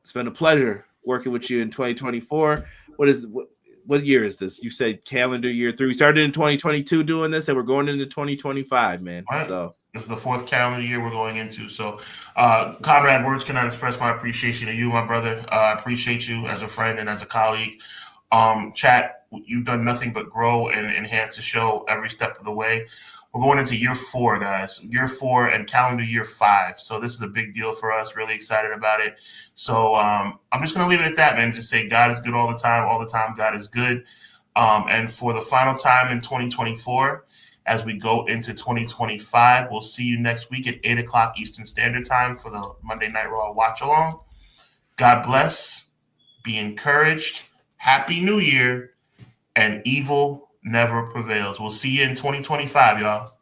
it's been a pleasure working with you in 2024. What year is this? You said calendar year 3. We started in 2022 doing this, and we're going into 2025, man. Right. So this is the 4th calendar year we're going into. So, Conrad, words cannot express my appreciation to you, my brother. I appreciate you as a friend and as a colleague. Chat, you've done nothing but grow and enhance the show every step of the way. We're going into year 4, guys. Year 4 and calendar year 5. So this is a big deal for us. Really excited about it. So I'm just going to leave it at that, man. Just say God is good all the time. All the time, God is good. And for the final time in 2024, as we go into 2025, we'll see you next week at 8 o'clock Eastern Standard Time for the Monday Night Raw watch along. God bless. Be encouraged. Happy New Year. And evil never prevails. We'll see you in 2025, y'all.